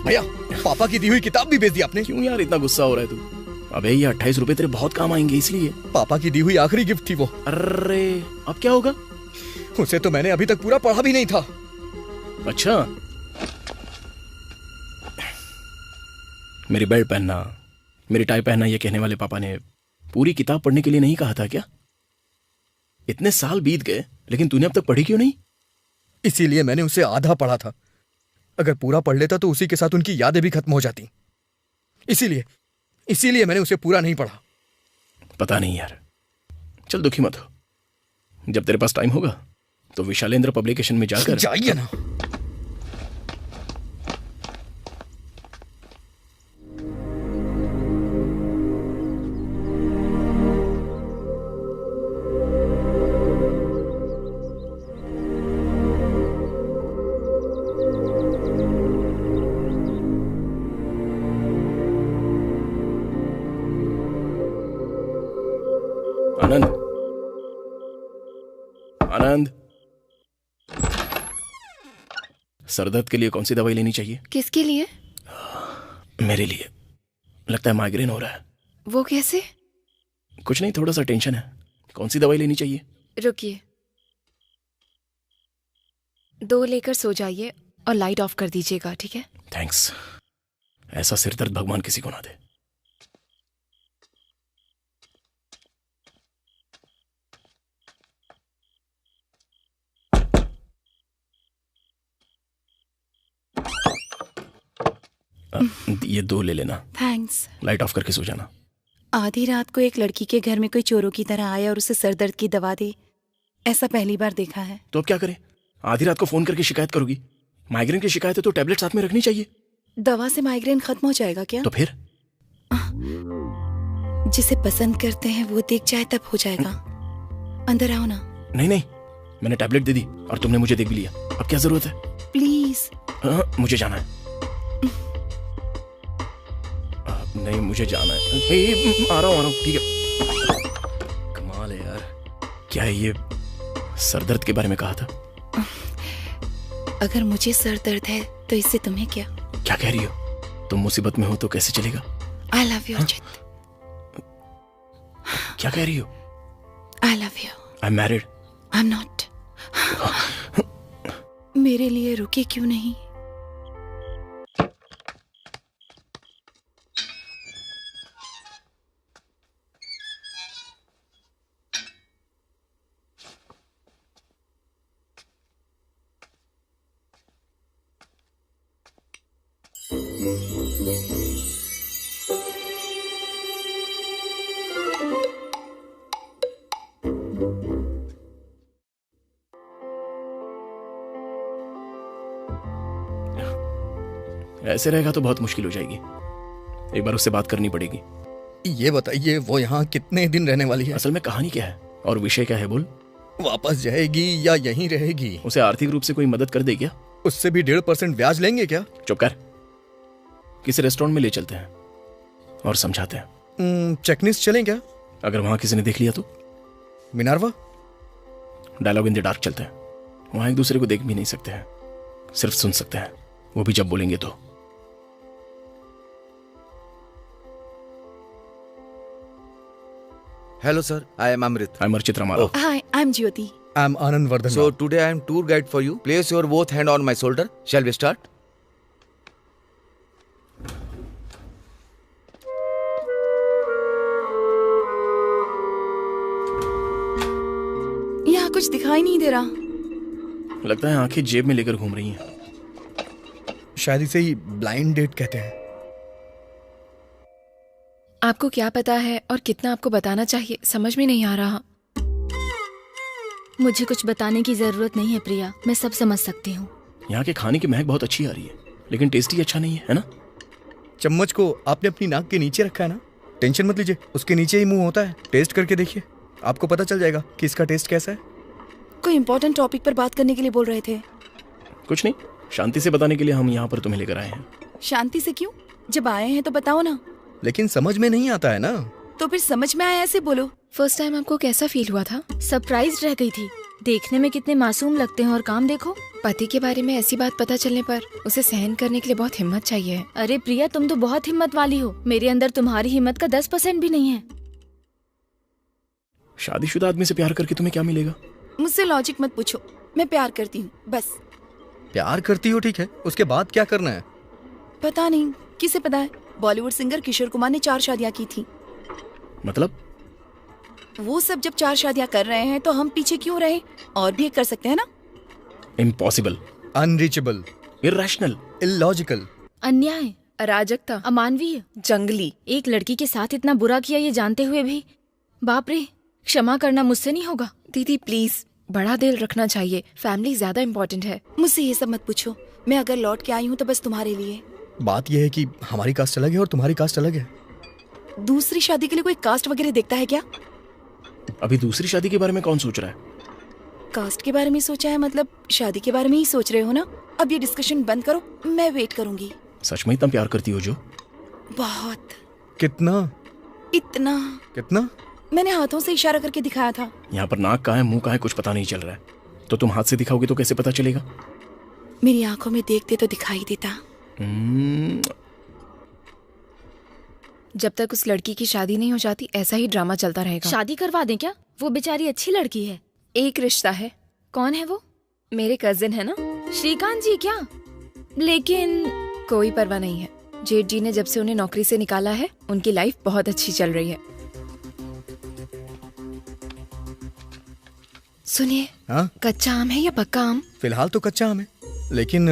भैया, पापा की दी हुई किताब भी बेच दी आपने। क्यों यार इतना गुस्सा हो रहा है तू? अबे ये 28 रुपए तेरे बहुत काम आएंगे इसलिए। पापा की दी हुई आखिरी गिफ्ट थी वो। अरे अब क्या होगा? उसे तो मैंने अभी तक पूरा पढ़ा भी नहीं था। अच्छा, मेरी बेल्ट पहनना, मेरी टाई पहनना, ये कहने वाले पापा ने पूरी किताब पढ़ने के लिए नहीं कहा था क्या? इतने साल बीत गए लेकिन तूने अब तक पढ़ी क्यों नहीं? इसीलिए मैंने उसे आधा पढ़ा था। अगर पूरा पढ़ लेता तो उसी के साथ उनकी यादें भी खत्म हो जाती। इसीलिए मैंने उसे पूरा नहीं पढ़ा। पता नहीं यार, चल दुखी मत हो। जब तेरे पास टाइम होगा तो विशालेंद्र पब्लिकेशन में जाकर जाइए ना। आनंद, आनंद, सरदर्द के लिए कौन सी दवाई लेनी चाहिए? किसके लिए? मेरे लिए। लगता है माइग्रेन हो रहा है। वो कैसे? कुछ नहीं, थोड़ा सा टेंशन है। कौन सी दवाई लेनी चाहिए? रुकिए, 2 लेकर सो जाइए और लाइट ऑफ कर दीजिएगा, ठीक है? थैंक्स। ऐसा सिरदर्द भगवान किसी को ना दे। ये 2 ले लेना। थैंक्स। लाइट ऑफ करके सो जाना। आधी रात को एक लड़की के घर में कोई चोरों की तरह आया और उसे सर दर्द की दवा दी, ऐसा पहली बार देखा है। तो अब क्या करें? आधी रात को फोन करके शिकायत करोगी? माइग्रेन की शिकायत है तो टैबलेट साथ में रखनी चाहिए। दवा से माइग्रेन खत्म हो जाएगा क्या? तो फिर जिसे पसंद करते हैं वो देख जाए तब हो जाएगा। अंदर आओ ना। नहीं नहीं, मैंने टैबलेट दे दी और तुमने मुझे देख भी लिया। अब क्या जरूरत है? प्लीज। मुझे जाना है। नहीं, मुझे जाना है। आ रहा हूँ, ठीक है। कमाल है यार। क्या है ये? सरदर्द के बारे में कहा था। अगर मुझे सर दर्द है तो इससे तुम्हें क्या? क्या कह रही हो? तुम मुसीबत में हो तो कैसे चलेगा? I love you Ajit. क्या कह रही हो? I love you. I am married. I am not. मेरे लिए रुके क्यों नहीं? ऐसे रहेगा तो बहुत मुश्किल हो जाएगी। एक बार उससे बात करनी पड़ेगी। ये बताइए, वो यहाँ कितने दिन रहने वाली है? असल में कहानी क्या है और विषय क्या है? बोल। वापस जाएगी या यहीं रहेगी? उसे आर्थिक रूप से कोई मदद कर दे क्या? उससे भी 1.5% ब्याज लेंगे क्या? चुप कर। किसी रेस्टोरेंट में ले चलते हैं और समझाते हैं। चेकनिस चलें क्या? अगर वहां किसी ने देख लिया तो? मिनार्वा? डायलॉग इन द डार्क चलते हैं। वहां एक दूसरे को देख भी नहीं सकते हैं, सिर्फ सुन सकते हैं, वो भी जब बोलेंगे तो। Hello sir, I am Amrit. I am Archit Ramarao. Hi, I'm Jyoti. I am Anand Vardhan. So today I am tour guide for you. Place your both hand on my shoulder. Shall we start? यहाँ कुछ दिखाई नहीं दे रहा। लगता है आंखें जेब में लेकर घूम रही हैं। शायद इसे ही ब्लाइंड डेट कहते हैं। आपको क्या पता है और कितना आपको बताना चाहिए, समझ में नहीं आ रहा। मुझे कुछ बताने की जरूरत नहीं है प्रिया, मैं सब समझ सकती हूँ। यहाँ के खाने की महक बहुत अच्छी आ रही है, लेकिन टेस्टी अच्छा नहीं है ना? चम्मच को आपने अपनी नाक के नीचे रखा है ना? टेंशन मत लीजिए, उसके नीचे ही मुंह होता है। टेस्ट करके देखिए, आपको पता चल जाएगा कि इसका टेस्ट कैसा है। कोई इंपॉर्टेंट टॉपिक पर बात करने के लिए बोल रहे थे? कुछ नहीं, शांति से बताने के लिए हम यहाँ पर तुम्हें लेकर आए हैं। शांति से क्यों? जब आए हैं तो बताओ ना। लेकिन समझ में नहीं आता है ना। तो फिर समझ में आया ऐसे बोलो। फर्स्ट टाइम आपको कैसा फील हुआ था? सरप्राइज रह गई थी। देखने में कितने मासूम लगते हैं और काम देखो। पति के बारे में ऐसी बात पता चलने पर उसे सहन करने के लिए बहुत हिम्मत चाहिए। अरे प्रिया, तुम तो बहुत हिम्मत वाली हो। मेरे अंदर तुम्हारी हिम्मत का 10% भी नहीं है। शादीशुदा आदमी से प्यार करके तुम्हें क्या मिलेगा? मुझसे लॉजिक मत पूछो, मैं प्यार करती हूँ बस। प्यार करती हो ठीक है, उसके बाद क्या करना है? पता नहीं, किसे पता है। बॉलीवुड सिंगर किशोर कुमार ने 4 शादियाँ की थी। मतलब? वो सब जब 4 शादियाँ कर रहे हैं तो हम पीछे क्यों रहे? और भी एक कर सकते हैं ना। इम्पॉसिबल, अनरीचेबल, इर्रेशनल, इलॉजिकल, अन्याय, अराजकता, अमानवीय, जंगली। एक लड़की के साथ इतना बुरा किया ये जानते हुए भी। बाप रे, क्षमा करना मुझसे नहीं होगा। दीदी प्लीज, बड़ा दिल रखना चाहिए। फैमिली ज्यादा इम्पोर्टेंट है। मुझसे ये सब मत पूछो। मैं अगर लौट के आई हूँ तो बस तुम्हारे लिए। बात यह है कि हमारी कास्ट अलग है और तुम्हारी कास्ट अलग है। दूसरी शादी के लिए कोई कास्ट वगैरह देखता है क्या? अभी दूसरी शादी के बारे में कौन सोच रहा है? कास्ट के बारे में सोचा है मतलब शादी के बारे में ही सोच रहे हो ना? अब ये डिस्कशन बंद करो, मैं वेट करूंगी। सच में इतना प्यार करती हो जो? बहुत। कितना? इतना। कितना? मैंने हाथों से इशारा करके दिखाया था। यहाँ पर नाक कहाँ है, मुंह कहाँ है, कुछ पता नहीं चल रहा है। तो तुम हाथ से दिखाओगे तो कैसे पता चलेगा? मेरी आंखों में देखते तो दिखाई देता। जब तक उस लड़की की शादी नहीं हो जाती ऐसा ही ड्रामा चलता रहेगा। शादी करवा दें क्या? वो बेचारी अच्छी लड़की है। एक रिश्ता है। कौन है वो? मेरे कजिन है ना, श्रीकांत जी क्या? लेकिन कोई परवाह नहीं है। जेठ जी ने जब से उन्हें नौकरी से निकाला है उनकी लाइफ बहुत अच्छी चल रही है। सुनिए, हाँ? कच्चा आम है या पक्का आम? फिलहाल तो कच्चा आम है, लेकिन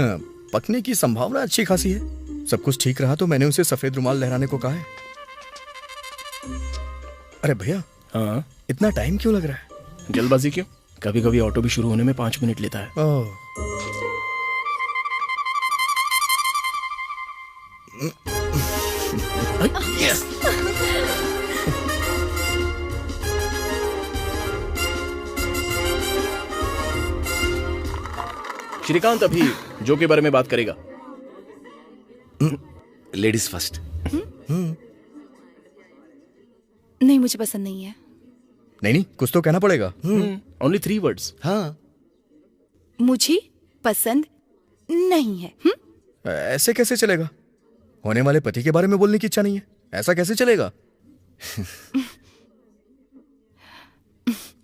पकने की संभावना अच्छी खासी है। सब कुछ ठीक रहा तो मैंने उसे सफेद रुमाल लहराने को कहा है। अरे भैया, हाँ? इतना टाइम क्यों लग रहा है? जल्दबाजी क्यों? कभी कभी ऑटो भी शुरू होने में 5 मिनट लेता है। ओह। यस। श्रीकांत अभी जो के बारे में बात करेगा। Ladies first. नहीं, मुझे पसंद नहीं है। नहीं, कुछ तो कहना पड़ेगा। Only 3 words. हाँ, मुझे पसंद नहीं है। ऐसे कैसे चलेगा? होने वाले पति के बारे में बोलने की इच्छा नहीं है, ऐसा कैसे चलेगा?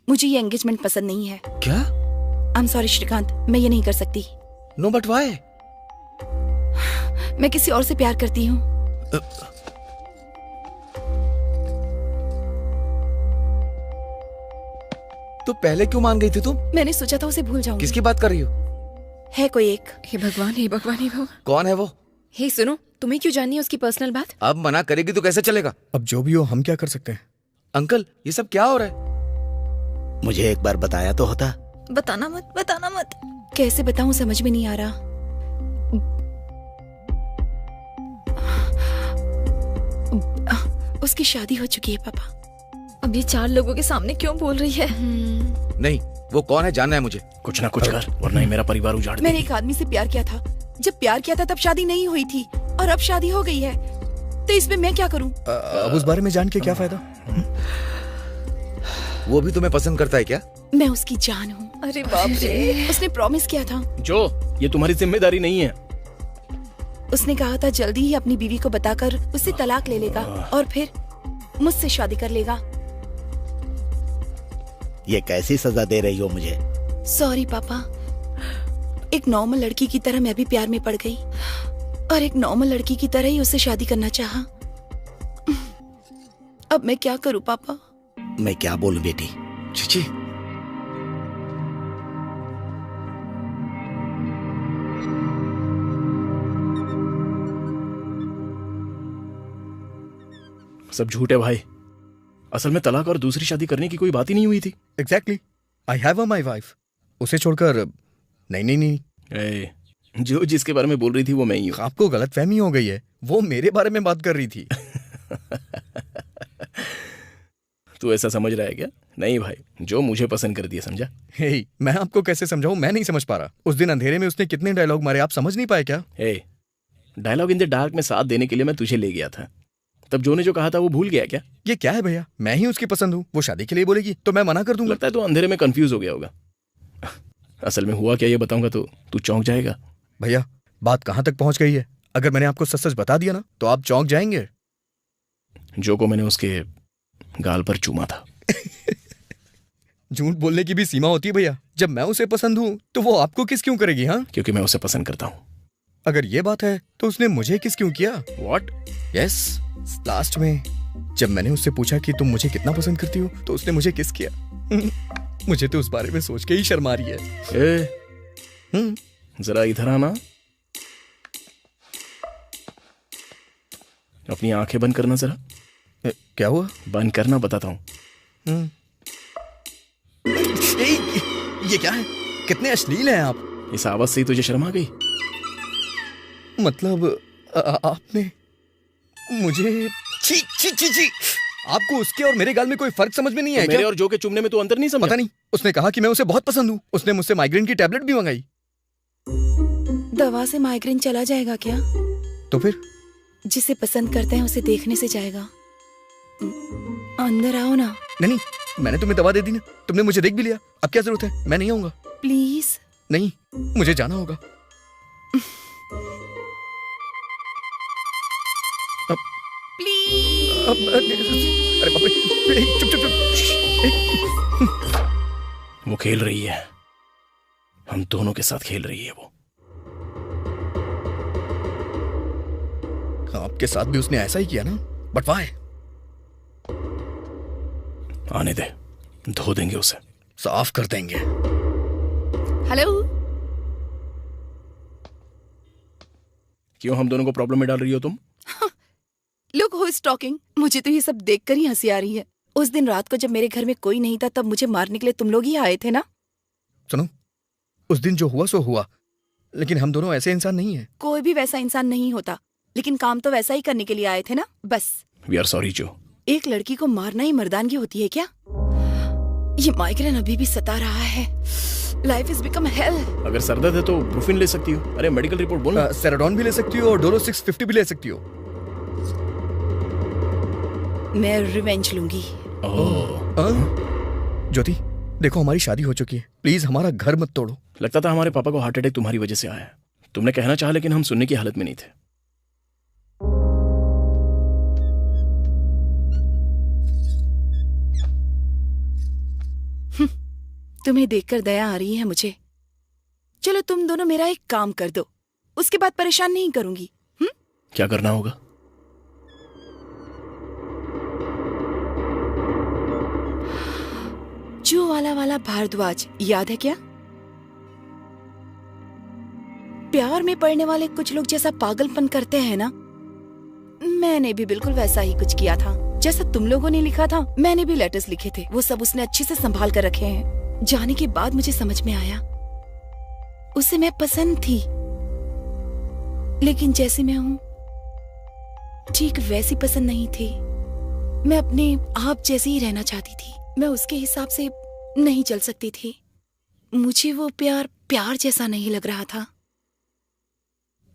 मुझे ये एंगेजमेंट पसंद नहीं है। क्या? आई एम सॉरी श्रीकांत, मैं ये नहीं कर सकती। No but why? मैं किसी और से प्यार करती हूँ। तो पहले क्यों मान गई थी तुम? मैंने सोचा था उसे भूल जाऊंगी। किसकी बात कर रही हो? है कोई एक। हे भगवान, हे भगवान, हे भगवान। कौन है वो? हे सुनो, तुम्हें क्यों जाननी है उसकी पर्सनल बात? अब मना करेगी तो कैसे चलेगा? अब जो भी हो, हम क्या कर सकते हैं? अंकल, ये सब क्या हो रहा है? मुझे एक बार बताया तो होता। बताना मत, बताना मत। कैसे बताऊं, समझ में नहीं आ रहा। उसकी शादी हो चुकी है पापा। अब ये 4 लोगों के सामने क्यों बोल रही है? नहीं, वो कौन है जानना है मुझे। कुछ ना कुछ कर, वरना ही मेरा परिवार उजाड़ देगी। मैंने एक आदमी से प्यार किया था। जब प्यार किया था तब शादी नहीं हुई थी और अब शादी हो गई है, तो इसमें मैं क्या करूं? अब उस बारे में जान के क्या फायदा? वो भी तुम्हें पसंद करता है क्या? मैं उसकी जान हूँ। अरे बाप रे, उसने प्रॉमिस किया था। जो, ये तुम्हारी जिम्मेदारी नहीं है। उसने कहा था जल्दी ही अपनी बीवी को बताकर उससे तलाक ले लेगा और फिर मुझसे शादी कर लेगा। ये कैसी सजा दे रही हो मुझे? सॉरी पापा। एक नॉर्मल लड़की की तरह मैं भी प्यार में पड़ गई और एक नॉर्मल लड़की की तरह ही उससे शादी करना चाहा। अब मैं क्या करूं पापा? मैं क्या बोलूं बेटी? चीची, सब झूठ है भाई। असल में तलाक और दूसरी शादी करने की कोई बात ही नहीं हुई थी। Exactly, I have my wife. उसे छोड़कर नहीं। जो जिसके बारे में बोल रही थी वो मैं ही हूँ। आपको गलतफहमी हो गई है, वो मेरे बारे में बात कर रही थी। तू ऐसा समझ रहा है क्या? नहीं भाई, जो मुझे पसंद कर दिया, समझा? हे, मैं आपको कैसे समझाऊं? मैं नहीं समझ पा रहा। उस दिन अंधेरे में उसने कितने डायलॉग मारे, आप समझ नहीं पाए क्या? डायलॉग इन द डार्क में साथ देने के लिए मैं तुझे ले गया था। तब जो ने जो कहा था वो भूल गया क्या? ये क्या है भैया, मैं ही उसकी पसंद हूँ, वो शादी के लिए बोलेगी तो मैं मना कर दूंगा। लगता है तो अंधेरे में कंफ्यूज हो गया होगा। असल में हुआ क्या ये बताऊंगा तो तू चौंक जाएगा। भैया बात कहाँ तक पहुंच गई है? अगर मैंने आपको सच सच बता दिया ना तो आप चौंक जाएंगे। जो को मैंने उसके गाल पर चूमा था। झूठ बोलने की भी सीमा होती है भैया। जब मैं उसे पसंद हूँ तो वो आपको किस क्यों करेगी? हाँ, क्योंकि मैं उसे पसंद करता हूँ। अगर ये बात है तो उसने मुझे किस क्यों किया? What? यस, लास्ट में जब मैंने उससे पूछा कि तुम मुझे कितना पसंद करती हो तो उसने मुझे किस किया। मुझे तो उस बारे में सोच के ही शर्म आ रही है। जरा इधर आना, अपनी आंखें बंद करना जरा। क्या हुआ? बंद करना, बताता हूँ। ये क्या है? कितने अश्लील हैं आप। इस आवाज से ही तुझे शर्म आ गई? मतलब आपने मुझे छी छी छी छी। आपको उसके और मेरे गाल में कोई फर्क समझ में नहीं आया क्या? मेरे और जो के चुमने में तू अंतर नहीं समझा? पता नहीं, उसने कहा कि मैं उसे बहुत पसंद हूँ। उसने मुझसे माइग्रेन की टैबलेट भी मंगाई। दवा से माइग्रेन चला जाएगा क्या? तो फिर जिसे पसंद करते हैं उसे देखने से जाएगा। अंदर आओ ना। नहीं, मैंने तुम्हें दवा दे दी ना, तुमने मुझे देख भी लिया। अब क्या जरूरत है? मैं नहीं आऊंगा। प्लीज। नहीं, मुझे जाना होगा। अरे बाप रे, चुप चुप चुप। वो खेल रही है, हम दोनों के साथ खेल रही है वो। आपके साथ भी उसने ऐसा ही किया ना? But why? आने दे, धो देंगे उसे, साफ कर देंगे। हेलो। क्यों हम दोनों को प्रॉब्लम में डाल रही हो तुम? Look who is talking. मुझे तो ये सब देखकर ही हंसी आ रही है। उस दिन रात को जब मेरे घर में कोई नहीं था तब मुझे मारने के लिए तुम लोग ही आए थे ना? सुनो, उस दिन जो हुआ सो हुआ, लेकिन हम दोनों ऐसे इंसान नहीं हैं। कोई भी वैसा इंसान नहीं होता, लेकिन काम तो वैसा ही करने के लिए आए थे ना, बस। वी आर सॉरी जो। एक लड़की को मारना ही मर्दानगी होती है क्या? ये माइग्रेन अभी भी सता रहा है। Life is become hello. अगर सर दर्द है तो ब्रूफिन ले सकती हो। अरे मेडिकल रिपोर्ट बोलो। सेराडॉन भी ले सकती हो और डोलो 650 भी ले सकती हो। मैं रिवेंज लूंगी। ज्योति, देखो हमारी शादी हो चुकी है, प्लीज हमारा घर मत तोड़ो। लगता था हमारे पापा को हार्ट अटैक तुम्हारी वजह से आया है। तुमने कहना चाहा लेकिन हम सुनने की हालत में नहीं थे। तुम्हें देखकर दया आ रही है मुझे। चलो तुम दोनों मेरा एक काम कर दो, उसके बाद परेशान नहीं करूंगी। क्या करना होगा? जो वाला भारद्वाज याद है क्या? प्यार में पड़ने वाले कुछ लोग जैसा पागलपन करते हैं ना, मैंने भी बिल्कुल वैसा ही कुछ किया था। जैसा तुम लोगों ने लिखा था, मैंने भी लेटर्स लिखे थे। वो सब उसने अच्छे से संभाल कर रखे हैं। जाने के बाद मुझे समझ में आया उसे मैं पसंद थी, लेकिन जैसी मैं हूं ठीक वैसी पसंद नहीं थी। मैं अपने आप जैसी ही रहना चाहती थी। मैं उसके हिसाब से नहीं चल सकती थी। मुझे वो प्यार जैसा नहीं लग रहा था।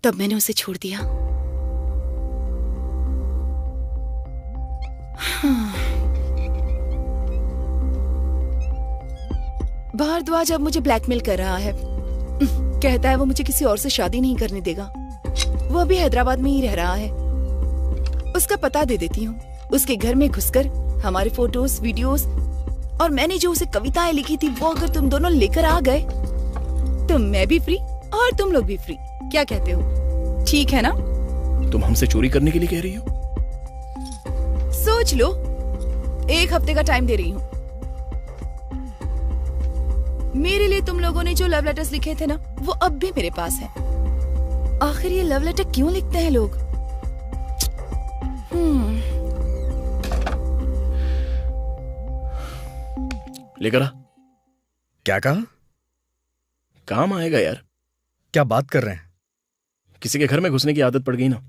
तब मैंने उसे छोड़ दिया। भारद्वाज अब मुझे ब्लैकमेल कर रहा है। कहता है वो मुझे किसी और से शादी नहीं करने देगा। वो अभी हैदराबाद में ही रह रहा है। उसका पता दे देती हूँ। उसके घर में घुसकर हमारे फोटोज, वीडियोस और मैंने जो उसे कविताएं लिखी थी वो अगर तुम दोनों लेकर आ गए तो मैं भी फ्री और तुम लोग भी फ्री। क्या कहते हो? ठीक है ना? तुम हमसे चोरी करने के लिए कह रही हो? सोच लो, 1 हफ्ते का टाइम दे रही हूँ। मेरे लिए तुम लोगों ने जो लव लेटर्स लिखे थे ना, वो अब भी मेरे पास है। आखिर ये लव लेटर क्यों लिखते हैं लोग? लेकर आ। क्या कहा? काम आएगा यार। क्या बात कर रहे हैं? किसी के घर में घुसने की आदत पड़ गई ना,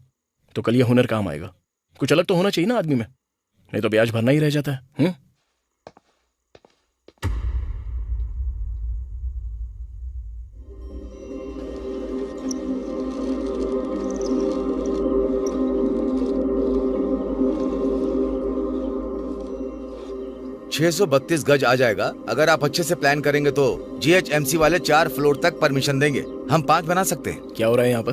तो कल ये हुनर काम आएगा। कुछ अलग तो होना चाहिए ना आदमी में, नहीं तो ब्याज भरना ही रह जाता है। 632 गज आ जाएगा। अगर आप अच्छे से प्लान करेंगे तो GHMC वाले 4 फ्लोर तक परमिशन देंगे। हम 5 बना सकते हैं। क्या हो रहा है यहाँ पर?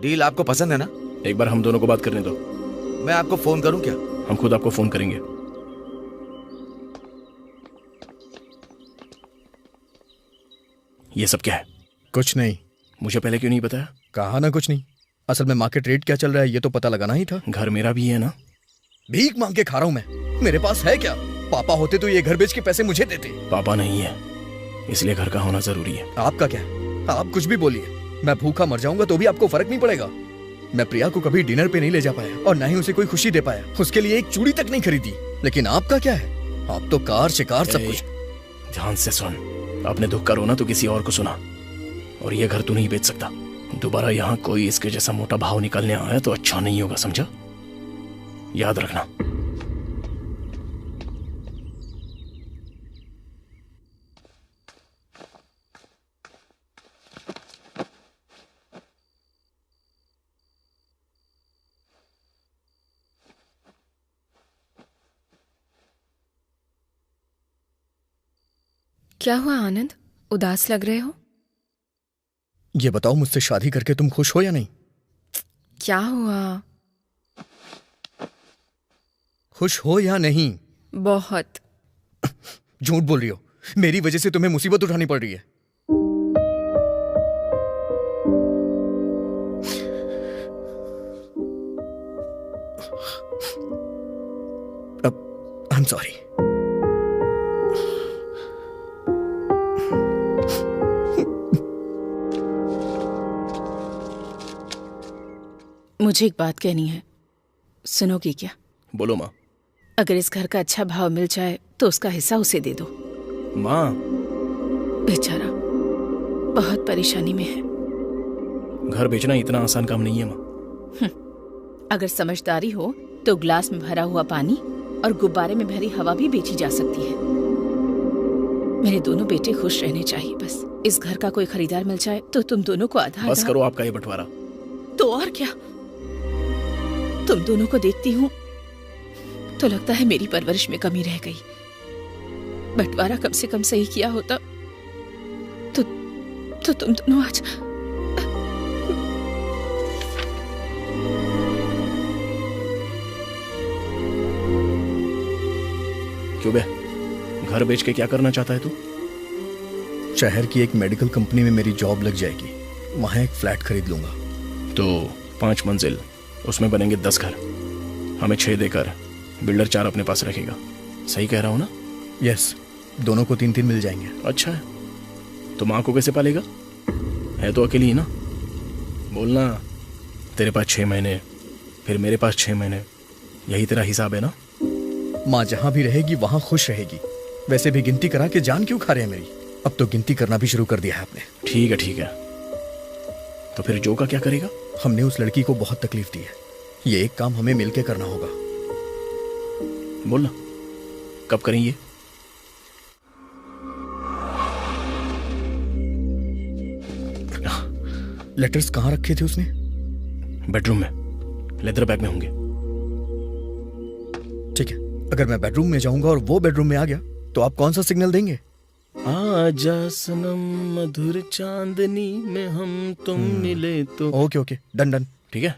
डील आपको पसंद है ना? एक बार हम दोनों को बात करने दो। मैं आपको फोन करूं क्या? हम खुद आपको फोन करेंगे। ये सब क्या है? कुछ नहीं। मुझे पहले क्यों नहीं बताया? कहा ना कुछ नहीं। असल में मार्केट रेट क्या चल रहा है ये तो पता लगाना ही था। घर मेरा भी है ना। भीख मांग के खा रहा हूं मैं। मेरे पास है क्या? पापा होते तो ये घर बेच के पैसे मुझे देते। पापा नहीं है, इसलिए घर का होना जरूरी है। आपका क्या है? आप कुछ भी बोलिए, मैं भूखा मर जाऊंगा तो भी आपको फर्क नहीं पड़ेगा। मैं प्रिया को कभी डिनर पे नहीं ले जा पाया और ना ही उसे कोई खुशी दे पाया। उसके लिए एक चूड़ी तक नहीं खरीदी। लेकिन आपका क्या है? आप तो कार शिकार सब कुछ। ध्यान से सुन, अपने दुख का रोना तो किसी और को सुना। और ये घर तू नहीं बेच सकता। दोबारा यहाँ कोई इसके जैसा मोटा भाव निकलने आया तो अच्छा नहीं होगा, समझा? याद रखना। क्या हुआ आनंद, उदास लग रहे हो? ये बताओ, मुझसे शादी करके तुम खुश हो या नहीं? क्या हुआ? खुश हो या नहीं? बहुत। झूठ बोल रही हो। मेरी वजह से तुम्हें मुसीबत उठानी पड़ रही है। आई एम सॉरी। मुझे एक बात कहनी है, सुनोगी क्या? बोलो माँ। अगर इस घर का अच्छा भाव मिल जाए तो उसका हिस्सा उसे दे दो। माँ, बेचारा बहुत परेशानी में है। घर बेचना इतना आसान काम नहीं है माँ। अगर समझदारी हो तो ग्लास में भरा हुआ पानी और गुब्बारे में भरी हवा भी बेची जा सकती है। मेरे दोनों बेटे खुश रहने चाहिए। बस इस घर का कोई खरीदार मिल जाए तो तुम दोनों को आधा बस करो आपका ये बंटवारा। तो और क्या, तुम दोनों को देखती हूँ तो लगता है मेरी परवरिश में कमी रह गई। बंटवारा कम से कम सही किया होता तो तुम दोनों आज। क्यों बे, घर बेच के क्या करना चाहता है तू? शहर की एक मेडिकल कंपनी में मेरी जॉब लग जाएगी, वहां एक फ्लैट खरीद लूंगा। तो 5 मंजिल, उसमें बनेंगे 10 घर। हमें 6 देकर बिल्डर 4 अपने पास रखेगा। सही कह रहा हूं ना? यस, दोनों को 3-3 मिल जाएंगे। अच्छा है। तो माँ को कैसे पालेगा? है तो अकेली ही ना। बोलना, तेरे पास 6 महीने, फिर मेरे पास 6 महीने, यही तेरा हिसाब है ना? माँ जहां भी रहेगी वहां खुश रहेगी। वैसे भी गिनती करा के जान क्यों खा रहे हैं मेरी? अब तो गिनती करना भी शुरू कर दिया है आपने। ठीक है ठीक है, तो फिर जो का क्या करेगा? हमने उस लड़की को बहुत तकलीफ दी है, ये एक काम हमें मिलके करना होगा। बोलना, कब करेंगे? लेटर्स कहाँ रखे थे उसने? बेडरूम में, लेदर बैग में होंगे। ठीक है, अगर मैं बेडरूम में जाऊंगा और वो बेडरूम में आ गया तो आप कौन सा सिग्नल देंगे? आजा सनम मधुर चांदनी में हम तुम मिले तो। Okay okay, done done. ठीक है।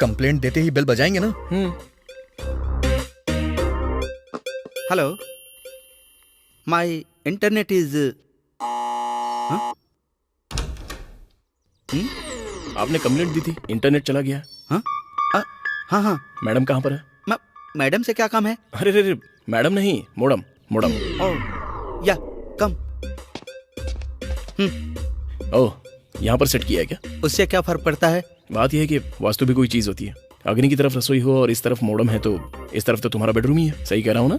कंप्लेंट देते ही बेल बजाएंगे ना? Hello, my internet is. आपने कंप्लेंट दी थी, इंटरनेट चला गया। हाँ हाँ। मैडम कहाँ पर है? मैडम से क्या काम है? अरे रे, मैडम नहीं, मोडम मोडम। या कम। ओह, यहाँ पर सेट किया है क्या? उससे क्या फर्क पड़ता है? बात यह है कि वास्तु भी कोई चीज होती है। अग्नि की तरफ रसोई हो और इस तरफ मोडम है तो इस तरफ तो तुम्हारा बेडरूम ही है। सही कह रहा हूँ ना?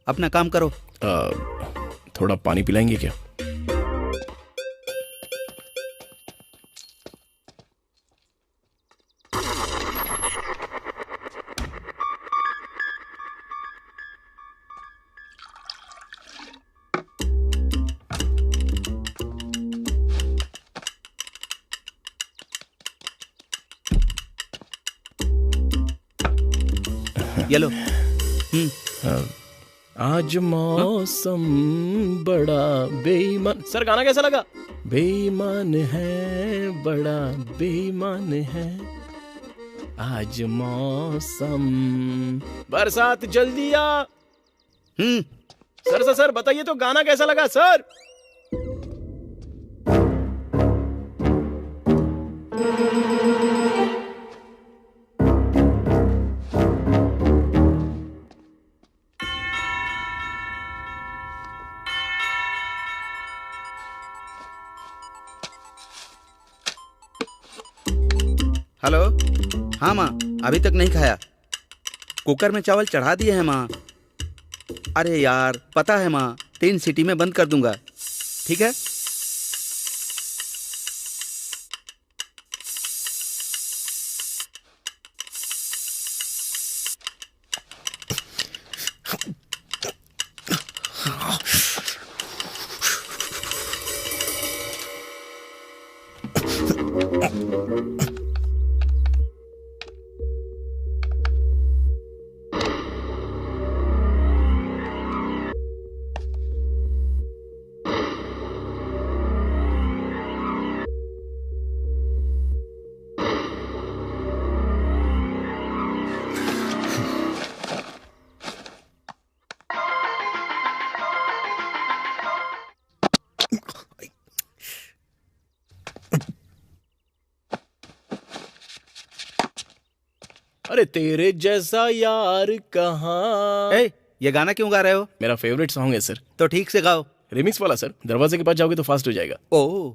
अपना काम करो। थोड़ा पानी पिलाएंगे क्या? ये लो। आज मौसम बड़ा बेईमान। सर गाना कैसा लगा? बेईमान है, बड़ा बेईमान है, आज मौसम बरसात जल्दी आ। सर बताइए तो गाना कैसा लगा सर? हेलो। हाँ माँ, अभी तक नहीं खाया। कुकर में चावल चढ़ा दिए हैं माँ। अरे यार पता है माँ, 3 सीटी में बंद कर दूंगा। ठीक है। अरे तेरे जैसा यार कहाँ। ये गाना क्यों गा रहे हो? मेरा फेवरेट सॉन्ग है सर। तो ठीक से गाओ। रिमिक्स वाला सर। दरवाजे के पास जाओगे तो फास्ट हो जाएगा। ओह।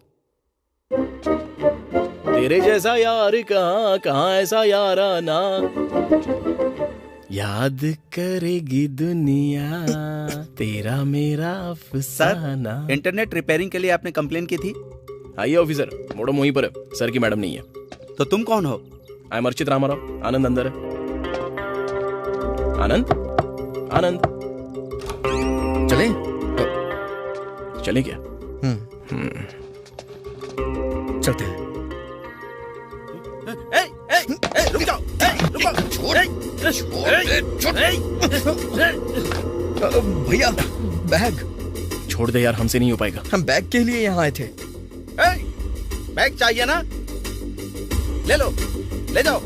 तेरे जैसा यार कहाँ, कहाँ ऐसा याराना, याद करेगी दुनिया तेरा मेरा अफसाना। इंटरनेट रिपेयरिंग के लिए आपने कंप्लेन की थी। आइए ऑफिसर, मोड़म वहीं पर है। सर की मैडम नहीं है। तो तुम कौन हो? I am Archit Ramarao. आनंद अंदर है। आनंद, आनंद चले चले क्या? चलते हैं। रुक जाओ, भैया बैग छोड़ दे यार, हमसे नहीं हो पाएगा। हम बैग के लिए यहाँ आए थे। बैग चाहिए ना? ले लो, ले जाओ।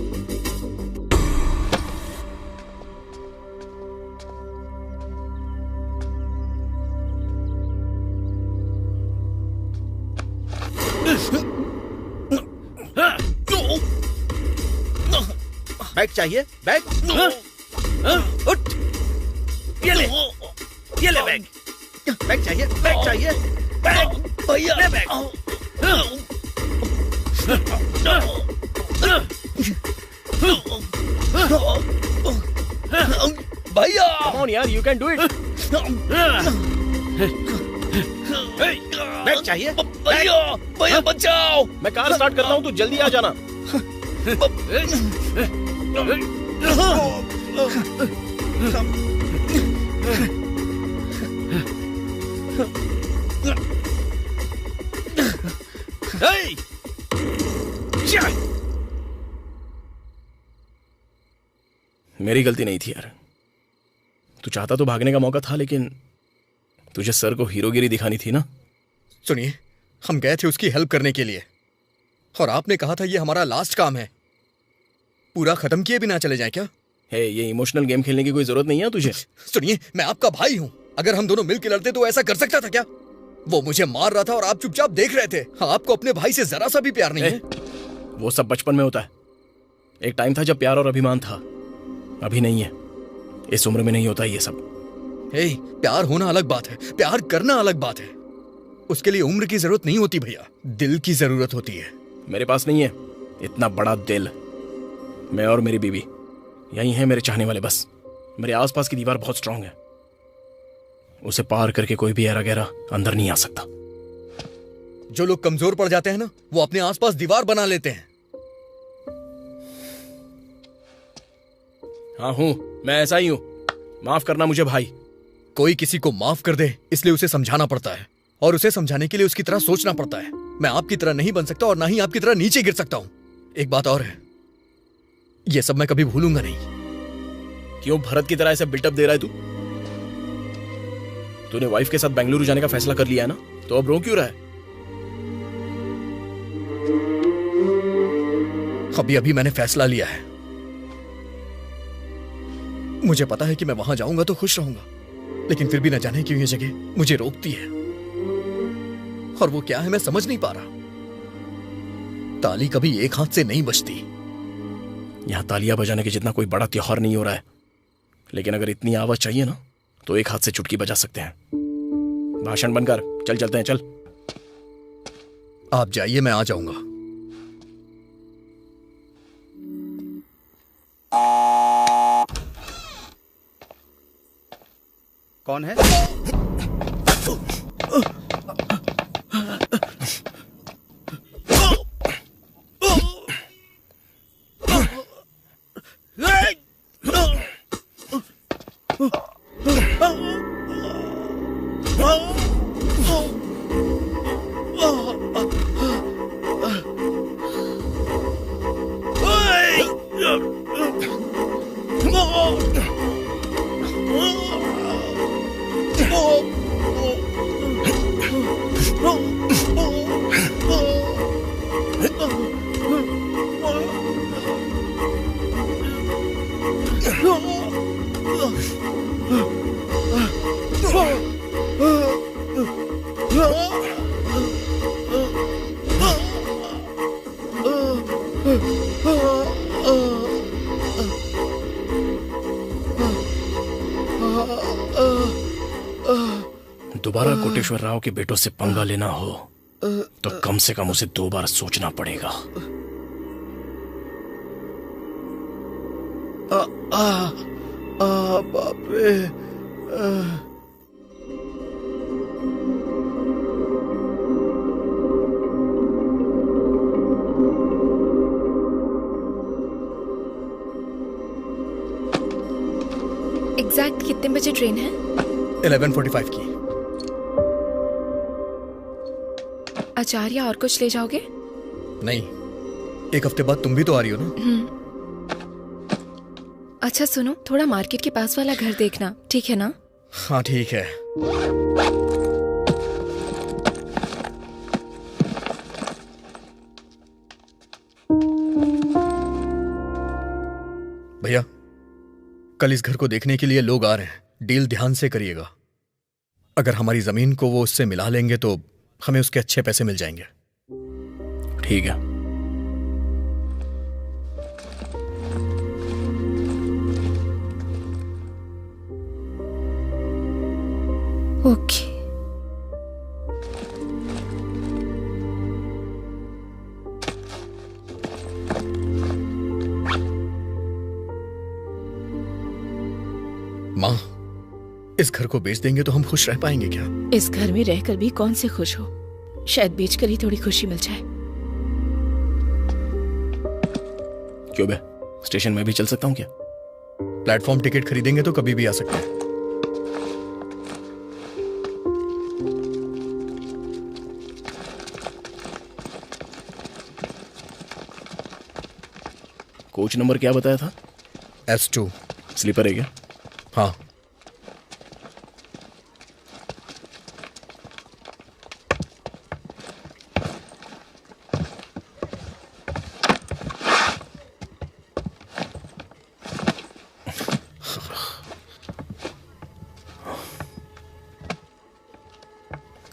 बैग चाहिए? बैग उठ। ये ले बैग। बैग चाहिए? बैग चाहिए? बैग भैया, ले बैग। भैया Come on यार, you can do it। Bag चाहिए? भैया भैया बचाओ। मैं कार स्टार्ट करता हूँ, तू जल्दी आ जाना। मेरी गलती नहीं थी यार। तू चाहता तो भागने का मौका था, लेकिन तुझे सर को हीरोगिरी दिखानी थी ना। सुनिए, हम गए थे उसकी हेल्प करने के लिए, और आपने कहा था ये हमारा लास्ट काम है। पूरा खत्म किए बिना चले जाएं क्या? ये इमोशनल गेम खेलने की कोई जरूरत नहीं है तुझे। सुनिए, मैं आपका भाई हूं। अगर हम दोनों मिलकर लड़ते तो ऐसा कर सकता था क्या? वो मुझे मार रहा था और आप चुपचाप देख रहे थे। आपको अपने भाई से जरा सा भी प्यार नहीं है? वो सब बचपन में होता है। एक टाइम था जब प्यार और अभिमान था, अभी नहीं है। इस उम्र में नहीं होता ये सब। प्यार होना अलग बात है, प्यार करना अलग बात है। उसके लिए उम्र की जरूरत नहीं होती भैया, दिल की जरूरत होती है। मेरे पास नहीं है इतना बड़ा दिल। मैं और मेरी बीवी यही है, मेरे चाहने वाले बस। मेरे आसपास की दीवार बहुत स्ट्रांग है, उसे पार करके कोई भी ऐरा गहरा अंदर नहीं आ सकता। जो लोग कमजोर पड़ जाते हैं ना, वो अपने आसपास दीवार बना लेते हैं। हाँ हूं, मैं ऐसा ही हूं। माफ करना मुझे भाई। कोई किसी को माफ कर दे इसलिए उसे समझाना पड़ता है, और उसे समझाने के लिए उसकी तरह सोचना पड़ता है। मैं आपकी तरह नहीं बन सकता, और ना ही आपकी तरह नीचे गिर सकता हूं। एक बात और है, यह सब मैं कभी भूलूंगा नहीं। क्यों भरत की तरह ऐसे बिल्टअप दे रहा है तू? तूने वाइफ के साथ बेंगलुरु जाने का फैसला कर लिया है ना, तो अब रो क्यों रहा है? अभी अभी मैंने फैसला लिया है। मुझे पता है कि मैं वहां जाऊंगा तो खुश रहूंगा, लेकिन फिर भी न जाने क्यों ये जगह मुझे रोकती है। और वो क्या है मैं समझ नहीं पा रहा। ताली कभी एक हाथ से नहीं बजती। यहां तालियां बजाने के जितना कोई बड़ा त्योहार नहीं हो रहा है, लेकिन अगर इतनी आवाज चाहिए ना तो एक हाथ से चुटकी बजा सकते हैं। भाषण बनकर चल चलते हैं, चल। आप जाइए, मैं आ जाऊंगा। कौन है? दोबारा कोटेश्वर राव के बेटों से पंगा लेना हो तो कम से कम उसे 2 बार सोचना पड़ेगा। बाप रे। एग्जैक्ट कितने बजे ट्रेन है? 11:45 की। अचार या और कुछ ले जाओगे? नहीं, एक हफ्ते बाद तुम भी तो आ रही हो ना। अच्छा सुनो, थोड़ा मार्केट के पास वाला घर देखना, ठीक है ना? हाँ ठीक है। भैया, कल इस घर को देखने के लिए लोग आ रहे हैं। डील ध्यान से करिएगा। अगर हमारी जमीन को वो उससे मिला लेंगे तो हमें उसके अच्छे पैसे मिल जाएंगे। ठीक है। ओके। माँ, इस घर को बेच देंगे तो हम खुश रह पाएंगे क्या? इस घर में रहकर भी कौन से खुश हो? शायद बेचकर ही थोड़ी खुशी मिल जाए। क्यों बे, स्टेशन में भी चल सकता हूँ क्या? प्लेटफॉर्म टिकट खरीदेंगे तो कभी भी आ सकते हैं। कोच नंबर क्या बताया था? S2। स्लीपर है क्या? हाँ।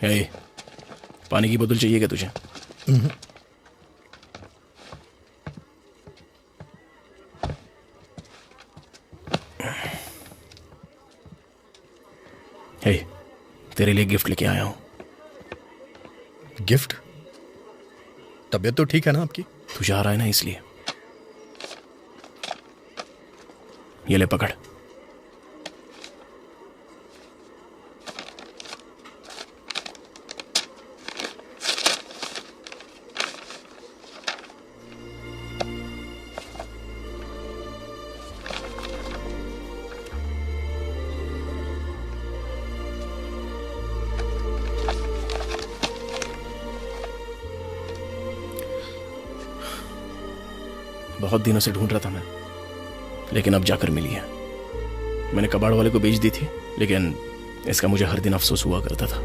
हे, पानी की बोतल चाहिए क्या तुझे? हे, तेरे लिए गिफ्ट लेके आया हूं। गिफ्ट? तबीयत तो ठीक है ना आपकी? तू जा रहा है ना, इसलिए। ये ले पकड़। बहुत दिनों से ढूंढ रहा था मैं, लेकिन अब जाकर मिली है। मैंने कबाड़ वाले को बेच दी थी, लेकिन इसका मुझे हर दिन अफसोस हुआ करता था।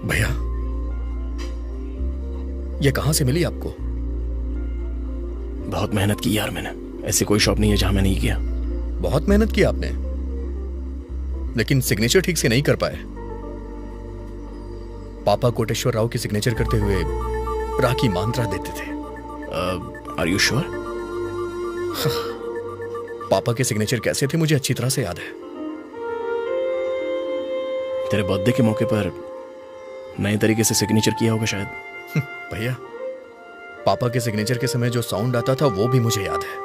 भैया, ये कहां से मिली आपको? बहुत मेहनत की यार मैंने, ऐसी कोई शॉप नहीं है जहां मैं नहीं किया। बहुत मेहनत की आपने, लेकिन सिग्नेचर ठीक से नहीं कर पाए। पापा कोटेश्वर राव की सिग्नेचर करते हुए राखी मंत्रा देते थे। Are you sure? पापा के सिग्नेचर कैसे थे मुझे अच्छी तरह से याद है। तेरे बर्थडे के मौके पर नए तरीके से सिग्नेचर किया होगा शायद। भैया, पापा के सिग्नेचर के समय जो साउंड आता था वो भी मुझे याद है।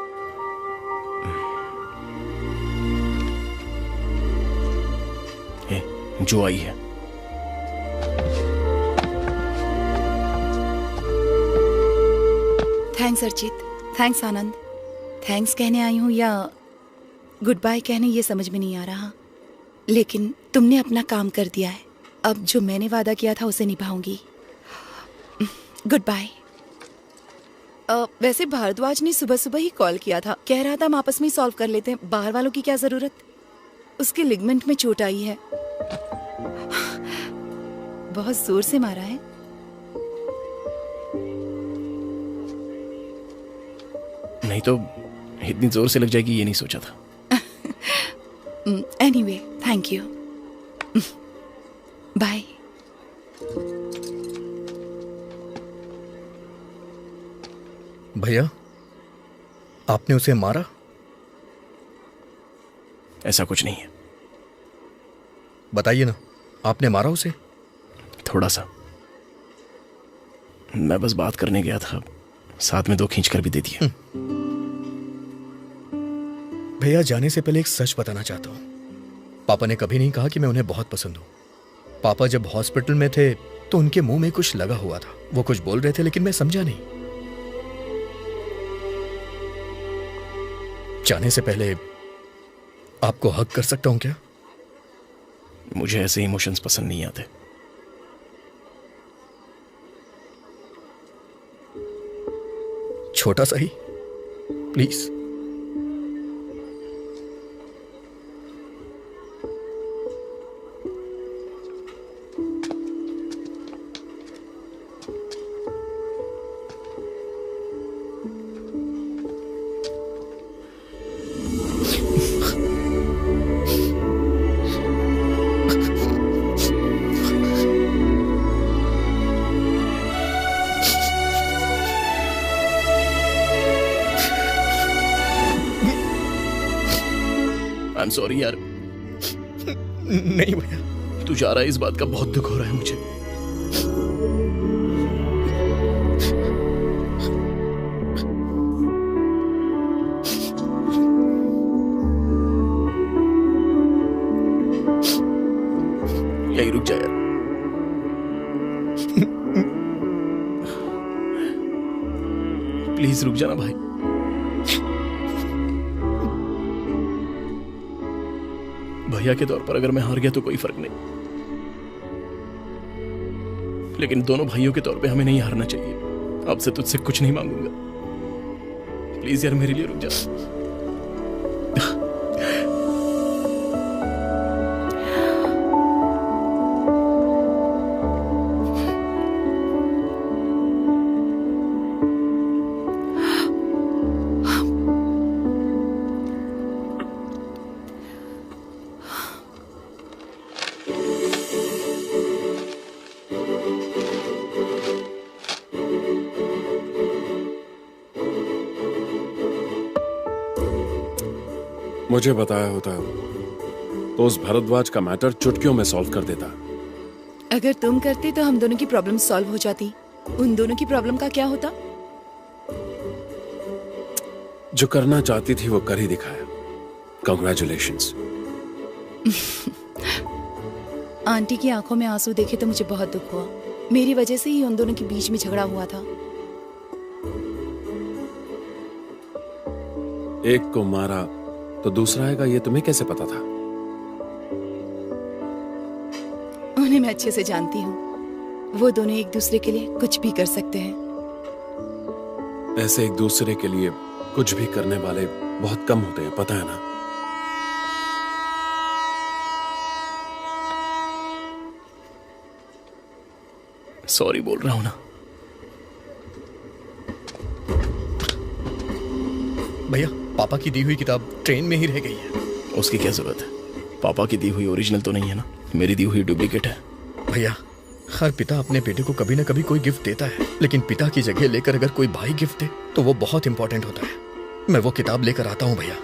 जो आई है। थैंक्स अर्चित, थैंक्स आनंद। थैंक्स कहने आई हूँ या गुड बाय कहने, ये समझ में नहीं आ रहा, लेकिन तुमने अपना काम कर दिया है। अब जो मैंने वादा किया था उसे निभाऊंगी। Good bye. वैसे भारद्वाज ने सुबह सुबह ही कॉल किया था, कह रहा था हम आपस में ही सॉल्व कर लेते हैं, बाहर वालों की क्या जरूरत। उसके लिगमेंट में चोट आई है, बहुत जोर से मारा है। नहीं तो इतनी जोर से लग जाएगी ये नहीं सोचा था। Anyway, thank you. बाय। भैया, आपने उसे मारा? ऐसा कुछ नहीं है। बताइए ना, आपने मारा उसे? थोड़ा सा। मैं बस बात करने गया था, साथ में 2 खींच कर भी दे दिए। भैया, जाने से पहले एक सच बताना चाहता हूं। पापा ने कभी नहीं कहा कि मैं उन्हें बहुत पसंद हूं। पापा जब हॉस्पिटल में थे तो उनके मुंह में कुछ लगा हुआ था। वो कुछ बोल रहे थे लेकिन मैं समझा नहीं। जाने से पहले आपको हक कर सकता हूं क्या? मुझे ऐसे इमोशंस पसंद नहीं आते। छोटा सा ही, प्लीज। आई एम सॉरी यार। नहीं भैया, तू जा रहा है इस बात का बहुत दुख हो रहा है मुझे। यही रुक जा यार। प्लीज रुक जाना भाई। भैया के तौर पर अगर मैं हार गया तो कोई फर्क नहीं, लेकिन दोनों भाइयों के तौर पे हमें नहीं हारना चाहिए। आपसे तुझसे कुछ नहीं मांगूंगा, प्लीज यार मेरे लिए रुक जा। मुझे बताया होता तो उस भारद्वाज का मैटर चुटकियों में सॉल्व कर देता। अगर तुम करते तो हम दोनों की प्रॉब्लम सॉल्व हो जाती। उन दोनों की प्रॉब्लम का क्या होता? जो करना चाहती थी वो कर ही दिखाया। कांग्रेचुलेशंस। आंटी की आंखों में आंसू देखे तो मुझे बहुत दुख हुआ। मेरी वजह से ही उन दोनों के बीच में झगड़ा हुआ था। एक को मारा तो दूसरा आएगा, ये तुम्हें कैसे पता था? उन्हें मैं अच्छे से जानती हूँ। वो दोनों एक दूसरे के लिए कुछ भी कर सकते हैं। ऐसे एक दूसरे के लिए कुछ भी करने वाले बहुत कम होते हैं, पता है ना? सॉरी बोल रहा हूं ना। भैया, पापा की दी हुई किताब ट्रेन में ही रह गई है। उसकी क्या जरूरत है? पापा की दी हुई ओरिजिनल तो नहीं है ना, मेरी दी हुई डुप्लीकेट है। भैया, हर पिता अपने बेटे को कभी ना कभी कोई गिफ्ट देता है, लेकिन पिता की जगह लेकर अगर कोई भाई गिफ्ट दे तो वो बहुत इंपॉर्टेंट होता है। मैं वो किताब लेकर आता हूँ भैया।